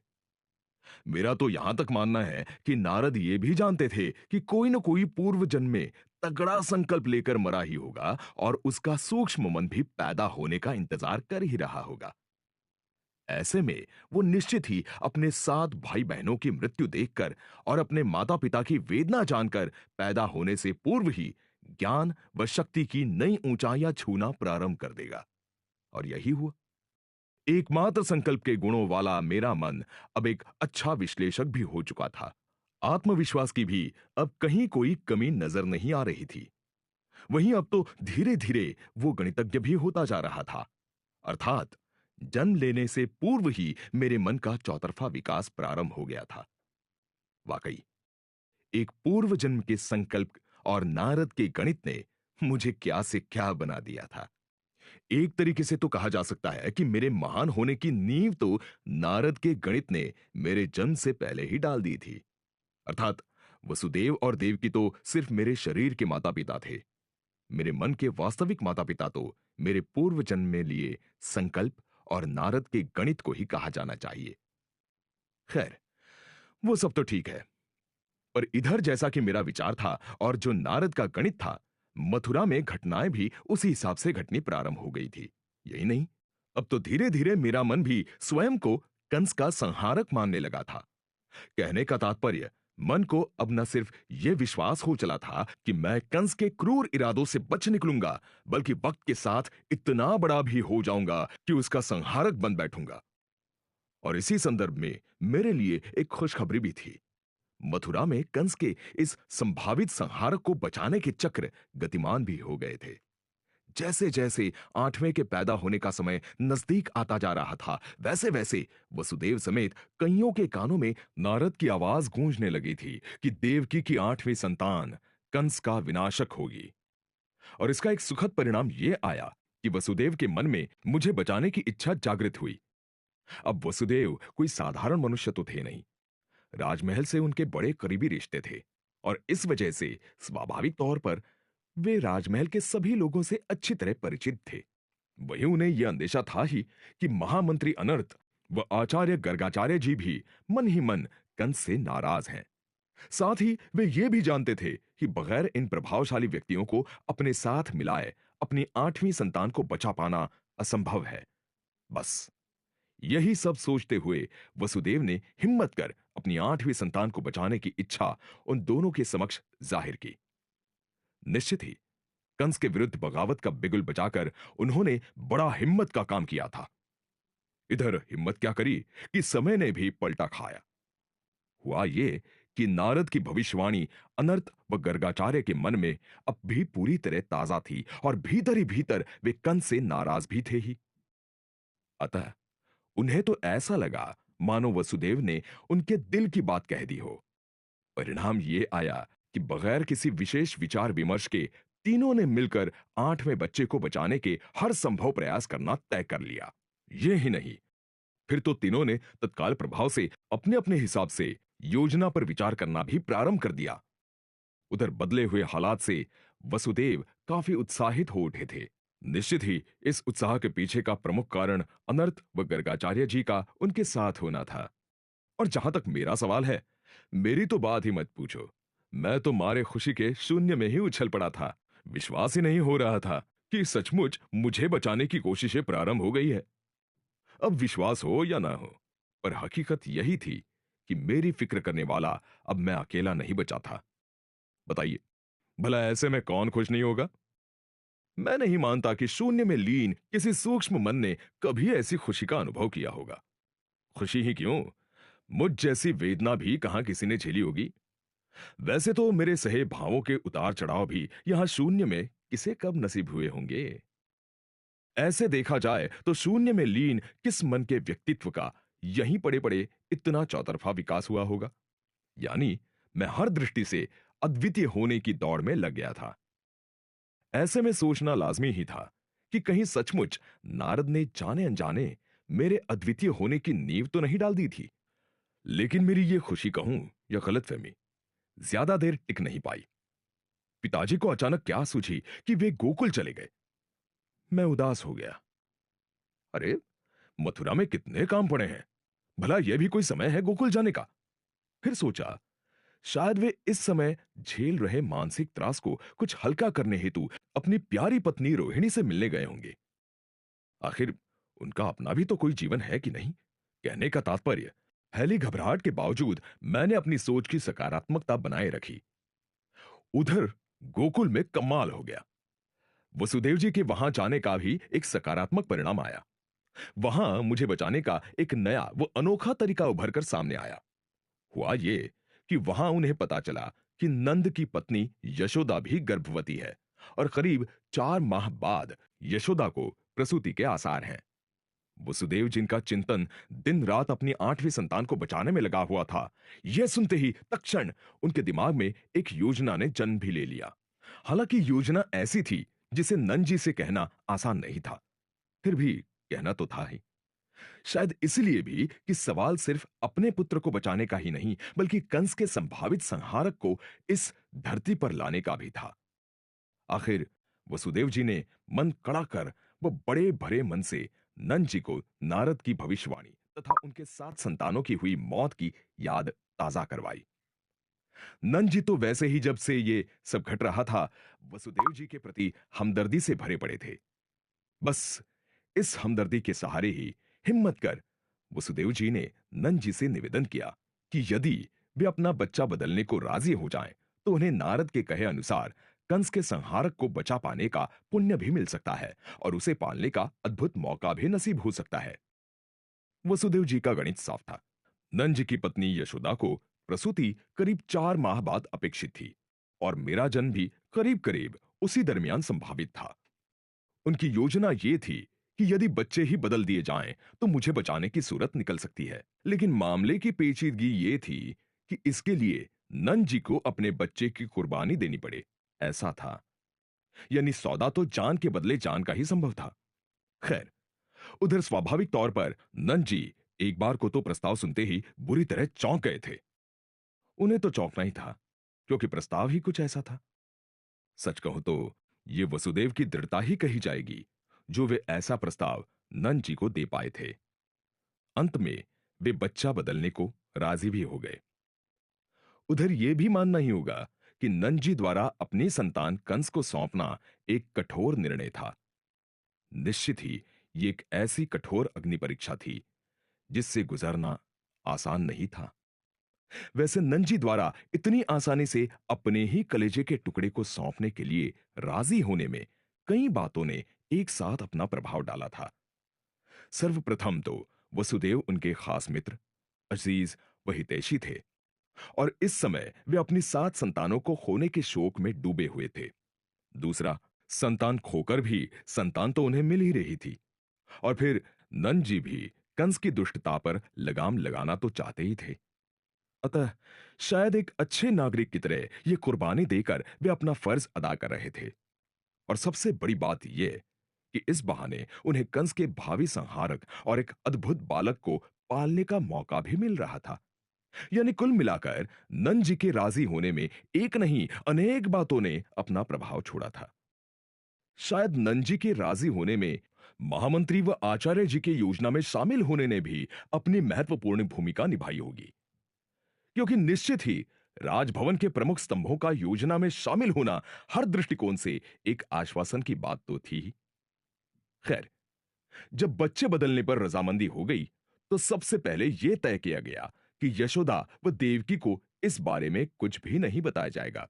मेरा तो यहां तक मानना है कि नारद ये भी जानते थे कि कोई न कोई पूर्व जन्म में तगड़ा संकल्प लेकर मरा ही होगा, और उसका सूक्ष्म मन भी पैदा होने का इंतजार कर ही रहा होगा। ऐसे में वो निश्चित ही अपने 7 भाई बहनों की मृत्यु देखकर और अपने माता पिता की वेदना जानकर पैदा होने से पूर्व ही ज्ञान व शक्ति की नई ऊंचाइयां छूना प्रारंभ कर देगा। और यही हुआ। एकमात्र संकल्प के गुणों वाला मेरा मन अब एक अच्छा विश्लेषक भी हो चुका था। आत्मविश्वास की भी अब कहीं कोई कमी नजर नहीं आ रही थी। वहीं अब तो धीरे धीरे वो गणितज्ञ भी होता जा रहा था। अर्थात जन्म लेने से पूर्व ही मेरे मन का चौतरफा विकास प्रारंभ हो गया था। वाकई एक पूर्व जन्म के संकल्प और नारद के गणित ने मुझे क्या से क्या बना दिया था। एक तरीके से तो कहा जा सकता है कि मेरे महान होने की नींव तो नारद के गणित ने मेरे जन्म से पहले ही डाल दी थी। अर्थात वसुदेव और देवकी तो सिर्फ मेरे शरीर के माता पिता थे। मेरे मन के वास्तविक माता पिता तो मेरे पूर्व जन्म में लिए संकल्प और नारद के गणित को ही कहा जाना चाहिए। खैर, वो सब तो ठीक है, पर इधर जैसा कि मेरा विचार था और जो नारद का गणित था, मथुरा में घटनाएं भी उसी हिसाब से घटनी प्रारंभ हो गई थी। यही नहीं, अब तो धीरे धीरे मेरा मन भी स्वयं को कंस का संहारक मानने लगा था। कहने का तात्पर्य, मन को अब न सिर्फ यह विश्वास हो चला था कि मैं कंस के क्रूर इरादों से बच निकलूंगा, बल्कि वक्त के साथ इतना बड़ा भी हो जाऊंगा कि उसका संहारक बन बैठूंगा। और इसी संदर्भ में मेरे लिए एक खुशखबरी भी थी। मथुरा में कंस के इस संभावित संहारक को बचाने के चक्र गतिमान भी हो गए थे। जैसे जैसे 8वें के पैदा होने का समय नजदीक आता जा रहा था, वैसे वैसे वसुदेव समेत कईयों के कानों में नारद की आवाज गूंजने लगी थी कि देवकी की 8वीं संतान कंस का विनाशक होगी। और इसका एक सुखद परिणाम यह आया कि वसुदेव के मन में मुझे बचाने की इच्छा जागृत हुई। अब वसुदेव कोई साधारण मनुष्य तो थे नहीं। राजमहल से उनके बड़े करीबी रिश्ते थे, और इस वजह से स्वाभाविक तौर पर वे राजमहल के सभी लोगों से अच्छी तरह परिचित थे। वहीं उन्हें यह अंदेशा था ही कि महामंत्री अनर्थ व आचार्य गर्गाचार्य जी भी मन ही मन कंस से नाराज हैं। साथ ही वे ये भी जानते थे कि बगैर इन प्रभावशाली व्यक्तियों को अपने साथ मिलाए अपनी 8वीं संतान को बचा पाना असंभव है। बस यही सब सोचते हुए वसुदेव ने हिम्मत कर अपनी 8वीं संतान को बचाने की इच्छा उन दोनों के समक्ष जाहिर की। निश्चित ही कंस के विरुद्ध बगावत का बिगुल बजाकर उन्होंने बड़ा हिम्मत का काम किया था। इधर हिम्मत क्या करी कि समय ने भी पलटा खाया। हुआ ये कि नारद की भविष्यवाणी अनर्थ व गर्गाचार्य के मन में अब भी पूरी तरह ताजा थी और भीतर ही भीतर वे कंस से नाराज भी थे ही। अतः उन्हें तो ऐसा लगा मानो वसुदेव ने उनके दिल की बात कह दी हो। परिणाम ये आया कि बगैर किसी विशेष विचार विमर्श के तीनों ने मिलकर 8वें बच्चे को बचाने के हर संभव प्रयास करना तय कर लिया। ये ही नहीं, फिर तो तीनों ने तत्काल प्रभाव से अपने अपने हिसाब से योजना पर विचार करना भी प्रारंभ कर दिया। उधर बदले हुए हालात से वसुदेव काफी उत्साहित हो उठे थे। निश्चित ही इस उत्साह के पीछे का प्रमुख कारण अनर्थ व गर्गाचार्य जी का उनके साथ होना था। और जहां तक मेरा सवाल है, मेरी तो बात ही मत पूछो। मैं तो मारे खुशी के शून्य में ही उछल पड़ा था। विश्वास ही नहीं हो रहा था कि सचमुच मुझे बचाने की कोशिशें प्रारंभ हो गई है। अब विश्वास हो या ना हो, पर हकीकत यही थी कि मेरी फिक्र करने वाला अब मैं अकेला नहीं बचा था। बताइए, भला ऐसे में कौन खुश नहीं होगा? मैं नहीं मानता कि शून्य में लीन किसी सूक्ष्म मन ने कभी ऐसी खुशी का अनुभव किया होगा। खुशी ही क्यों, मुझ जैसी वेदना भी कहां किसी ने झेली होगी। वैसे तो मेरे सहे भावों के उतार चढ़ाव भी यहां शून्य में किसे कब नसीब हुए होंगे। ऐसे देखा जाए तो शून्य में लीन किस मन के व्यक्तित्व का यहीं पड़े पड़े इतना चौतरफा विकास हुआ होगा। यानी मैं हर दृष्टि से अद्वितीय होने की दौड़ में लग गया था। ऐसे में सोचना लाजमी ही था कि कहीं सचमुच नारद ने जाने अनजाने मेरे अद्वितीय होने की नींव तो नहीं डाल दी थी। लेकिन मेरी ये खुशी कहूं या गलतफहमी ज्यादा देर टिक नहीं पाई। पिताजी को अचानक क्या सूझी कि वे गोकुल चले गए। मैं उदास हो गया। अरे, मथुरा में कितने काम पड़े हैं, भला यह भी कोई समय है गोकुल जाने का। फिर सोचा, शायद वे इस समय झेल रहे मानसिक त्रास को कुछ हल्का करने हेतु अपनी प्यारी पत्नी रोहिणी से मिलने गए होंगे। आखिर उनका अपना भी तो कोई जीवन है कि नहीं। कहने का तात्पर्य, फैली घबराहट के बावजूद मैंने अपनी सोच की सकारात्मकता बनाए रखी। उधर गोकुल में कमाल हो गया। वसुदेव जी के वहां जाने का भी एक सकारात्मक परिणाम आया। वहां मुझे बचाने का एक नया वो अनोखा तरीका उभर कर सामने आया। हुआ ये कि वहां उन्हें पता चला कि नंद की पत्नी यशोदा भी गर्भवती है और करीब 4 माह बाद यशोदा को प्रसूति के आसार हैं। वसुदेव जिनका चिंतन दिन रात अपनी 8वीं संतान को बचाने में लगा हुआ था, यह सुनते ही तत्क्षण उनके दिमाग में एक योजना ने जन्म भी ले लिया। हालांकि योजना ऐसी थी जिसे नंद जी से कहना आसान नहीं था, फिर भी कहना तो था ही। शायद इसलिए भी कि सवाल सिर्फ अपने पुत्र को बचाने का ही नहीं, बल्कि कंस के संभावित संहारक को इस धरती पर लाने का भी था। आखिर वसुदेव जी ने मन कड़ा कर वो बड़े भरे मन से नंद जी को नारद की भविष्यवाणी तथा उनके 7 संतानों की हुई मौत की याद ताजा करवाई। नंद जी तो वैसे ही जब से ये सब घट रहा था, वसुदेव जी के प्रति हमदर्दी से भरे पड़े थे। बस इस हमदर्दी के सहारे ही हिम्मत कर वसुदेव जी ने नंद जी से निवेदन किया कि यदि वे अपना बच्चा बदलने को राजी हो जाएं, तो उन्हें नारद के कहे अनुसार कंस के संहारक को बचा पाने का पुण्य भी मिल सकता है और उसे पालने का अद्भुत मौका भी नसीब हो सकता है। वसुदेव जी का गणित साफ था। नंद जी की पत्नी यशोदा को प्रसूति करीब 4 माह बाद अपेक्षित थी और मेरा जन्म भी करीब करीब उसी दरमियान संभावित था। उनकी योजना ये थी कि यदि बच्चे ही बदल दिए जाएं तो मुझे बचाने की सूरत निकल सकती है। लेकिन मामले की पेचीदगी ये थी कि इसके लिए नंद जी को अपने बच्चे की कुर्बानी देनी पड़े, ऐसा था। यानी सौदा तो जान के बदले जान का ही संभव था। खैर, उधर स्वाभाविक तौर पर नंद जी एक बार को तो प्रस्ताव सुनते ही बुरी तरह चौंक गए थे। उन्हें तो चौंकना ही था, क्योंकि प्रस्ताव ही कुछ ऐसा था। सच कहूं तो ये वसुदेव की दृढ़ता ही कही जाएगी, जो वे ऐसा प्रस्ताव नंद जी को दे पाए थे। अंत में वे बच्चा बदलने को राजी भी हो गए। उधर यह भी मानना ही होगा कि नंजी द्वारा अपनी संतान कंस को सौंपना एक कठोर निर्णय था। निश्चित ही ये एक ऐसी कठोर अग्नि परीक्षा थी जिससे गुजरना आसान नहीं था। वैसे नंजी द्वारा इतनी आसानी से अपने ही कलेजे के टुकड़े को सौंपने के लिए राजी होने में कई बातों ने एक साथ अपना प्रभाव डाला था। सर्वप्रथम तो वसुदेव उनके खास मित्र, अजीज व हितैषी थे और इस समय वे अपनी 7 संतानों को खोने के शोक में डूबे हुए थे। दूसरा, संतान खोकर भी संतान तो उन्हें मिल ही रही थी और फिर नंद जी भी कंस की दुष्टता पर लगाम लगाना तो चाहते ही थे। अतः शायद एक अच्छे नागरिक की तरह ये कुर्बानी देकर वे अपना फर्ज अदा कर रहे थे। और सबसे बड़ी बात यह कि इस बहाने उन्हें कंस के भावी संहारक और एक अद्भुत बालक को पालने का मौका भी मिल रहा था। यानी कुल मिलाकर नंद जी के राजी होने में एक नहीं अनेक बातों ने अपना प्रभाव छोड़ा था। शायद नंद जी के राजी होने में महामंत्री व आचार्य जी के योजना में शामिल होने ने भी अपनी महत्वपूर्ण भूमिका निभाई होगी, क्योंकि निश्चित ही राजभवन के प्रमुख स्तंभों का योजना में शामिल होना हर दृष्टिकोण से एक आश्वासन की बात तो थी ही। खैर, जब बच्चे बदलने पर रजामंदी हो गई तो सबसे पहले यह तय किया गया कि यशोदा व देवकी को इस बारे में कुछ भी नहीं बताया जाएगा।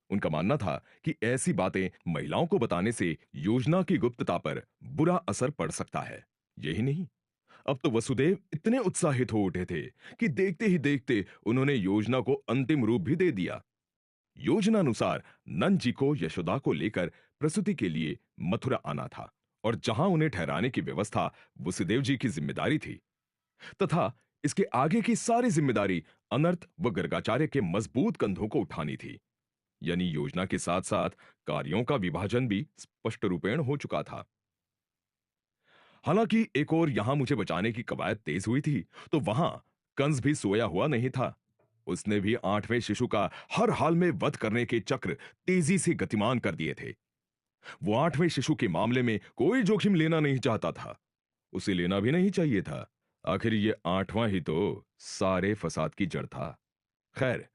उनका मानना था कि ऐसी बातें महिलाओं को बताने से योजना की गुप्तता पर बुरा असर पड़ सकता है। यही नहीं, अब तो वसुदेव इतने उत्साहित हो उठे थे कि देखते ही देखते उन्होंने योजना को अंतिम रूप भी दे दिया। योजना अनुसार नंद जी को यशोदा को लेकर प्रसूति के लिए मथुरा आना था और जहां उन्हें ठहराने की व्यवस्था वसुदेव जी की जिम्मेदारी थी, तथा इसके आगे की सारी जिम्मेदारी अनर्थ व गर्गाचार्य के मजबूत कंधों को उठानी थी। यानी योजना के साथ साथ कार्यों का विभाजन भी स्पष्ट रूपेण हो चुका था। हालांकि एक और यहां मुझे बचाने की कवायद तेज हुई थी, तो वहां कंस भी सोया हुआ नहीं था। उसने भी 8वें शिशु का हर हाल में वध करने के चक्र तेजी से गतिमान कर दिए थे। वो 8वें शिशु के मामले में कोई जोखिम लेना नहीं चाहता था, उसे लेना भी नहीं चाहिए था। आखिर ये 8वां ही तो सारे फसाद की जड़ था। खैर,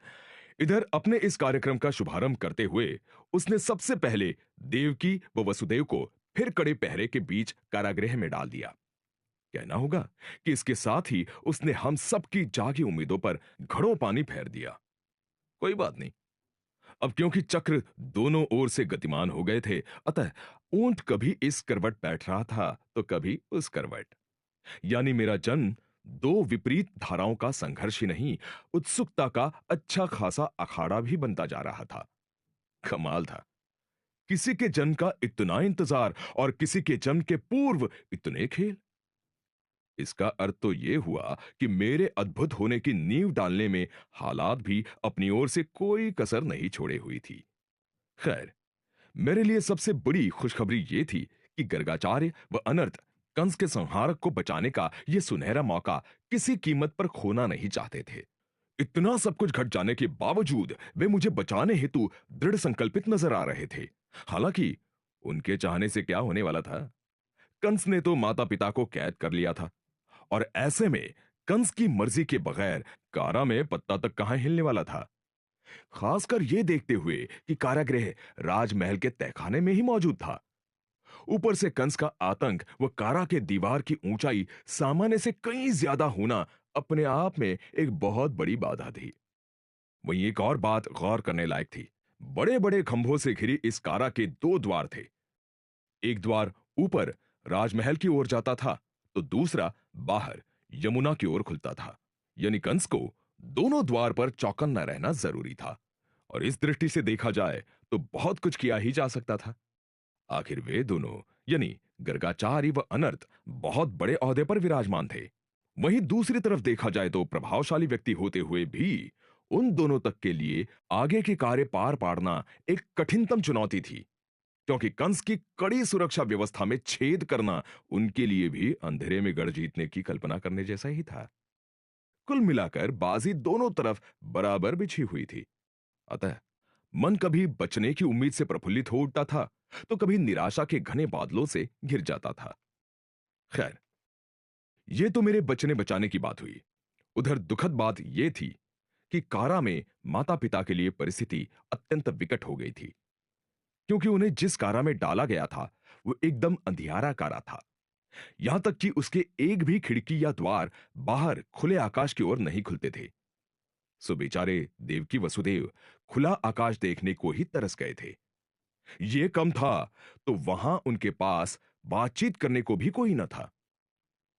इधर अपने इस कार्यक्रम का शुभारंभ करते हुए उसने सबसे पहले देवकी व वसुदेव को फिर कड़े पहरे के बीच कारागृह में डाल दिया। कहना होगा कि इसके साथ ही उसने हम सबकी जागी उम्मीदों पर घड़ों पानी फेर दिया। कोई बात नहीं, अब क्योंकि चक्र दोनों ओर से गतिमान हो गए थे, अतः ऊंट कभी इस करवट बैठ रहा था तो कभी उस करवट। यानी मेरा जन्म दो विपरीत धाराओं का संघर्ष ही नहीं, उत्सुकता का अच्छा खासा अखाड़ा भी बनता जा रहा था। कमाल था, किसी के जन्म का इतना इंतजार और किसी के जन्म के पूर्व इतने खेल। इसका अर्थ तो यह हुआ कि मेरे अद्भुत होने की नींव डालने में हालात भी अपनी ओर से कोई कसर नहीं छोड़े हुई थी। खैर, मेरे लिए सबसे बड़ी खुशखबरी यह थी कि गर्गाचार्य व अनर्थ कंस के संहारक को बचाने का यह सुनहरा मौका किसी कीमत पर खोना नहीं चाहते थे। इतना सब कुछ घट जाने के बावजूद वे मुझे बचाने हेतु दृढ़ संकल्पित नजर आ रहे थे। हालांकि उनके चाहने से क्या होने वाला था, कंस ने तो माता पिता को कैद कर लिया था और ऐसे में कंस की मर्जी के बगैर कारा में पत्ता तक कहां हिलने वाला था। खासकर यह देखते हुए कि कारागृह राजमहल के तहखाने में ही मौजूद था। ऊपर से कंस का आतंक व कारा के दीवार की ऊंचाई सामान्य से कहीं ज्यादा होना अपने आप में एक बहुत बड़ी बाधा थी। वहीं एक और बात गौर करने लायक थी। बड़े बड़े खंभों से घिरी इस कारा के 2 द्वार थे। एक द्वार ऊपर राजमहल की ओर जाता था तो दूसरा बाहर यमुना की ओर खुलता था। यानी कंस को दोनों द्वार पर चौकन्ना रहना जरूरी था और इस दृष्टि से देखा जाए तो बहुत कुछ किया ही जा सकता था। आखिर वे दोनों यानी गर्गाचार्य व अनर्थ बहुत बड़े ओहदे पर विराजमान थे। वहीं दूसरी तरफ देखा जाए तो प्रभावशाली व्यक्ति होते हुए भी उन दोनों तक के लिए आगे के कार्य पार पाड़ना एक कठिनतम चुनौती थी, क्योंकि कंस की कड़ी सुरक्षा व्यवस्था में छेद करना उनके लिए भी अंधेरे में गढ़ जीतने की कल्पना करने जैसा ही था। कुल मिलाकर बाजी दोनों तरफ बराबर बिछी हुई थी। अतः मन कभी बचने की उम्मीद से प्रफुल्लित हो उठता था तो कभी निराशा के घने बादलों से घिर जाता था। खैर, यह तो मेरे बचने बचाने की बात हुई। उधर दुखद बात यह थी कि कारा में माता पिता के लिए परिस्थिति अत्यंत विकट हो गई थी, क्योंकि उन्हें जिस कारा में डाला गया था वो एकदम अंधियारा कारा था। यहां तक कि उसके एक भी खिड़की या द्वार बाहर खुले आकाश की ओर नहीं खुलते थे। सो बेचारे देवकी वसुदेव खुला आकाश देखने को ही तरस गए थे। ये कम था तो वहां उनके पास बातचीत करने को भी कोई न था।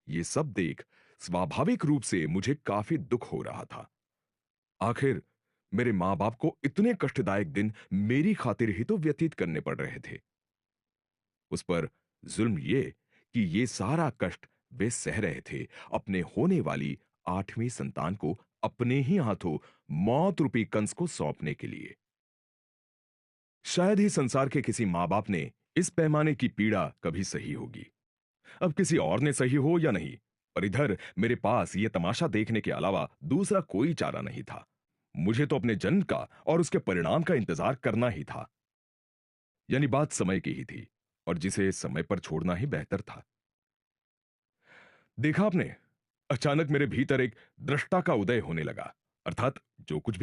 ये सब देख स्वाभाविक रूप से मुझे काफी दुख हो रहा था। आखिर मेरे मां बाप को इतने कष्टदायक दिन मेरी खातिर ही तो व्यतीत करने पड़ रहे थे। उस पर जुल्म ये कि ये सारा कष्ट वे सह रहे थे अपने होने वाली 8वीं संतान को अपने ही हाथों मौत रूपी कंस को सौंपने के लिए। शायद ही संसार के किसी मां बाप ने इस पैमाने की पीड़ा कभी सही होगी। अब किसी और ने सही हो या नहीं, पर इधर मेरे पास यह तमाशा देखने के अलावा दूसरा कोई चारा नहीं था। मुझे तो अपने जन्म का और उसके परिणाम का इंतजार करना ही था। यानी बात समय की ही थी, और जिसे समय पर छोड़ना ही बेहतर था। देखा आपने, अचानक मेरे भीतर एक दृष्टा का उदय होने लगा, अर्थात जो कुछ भी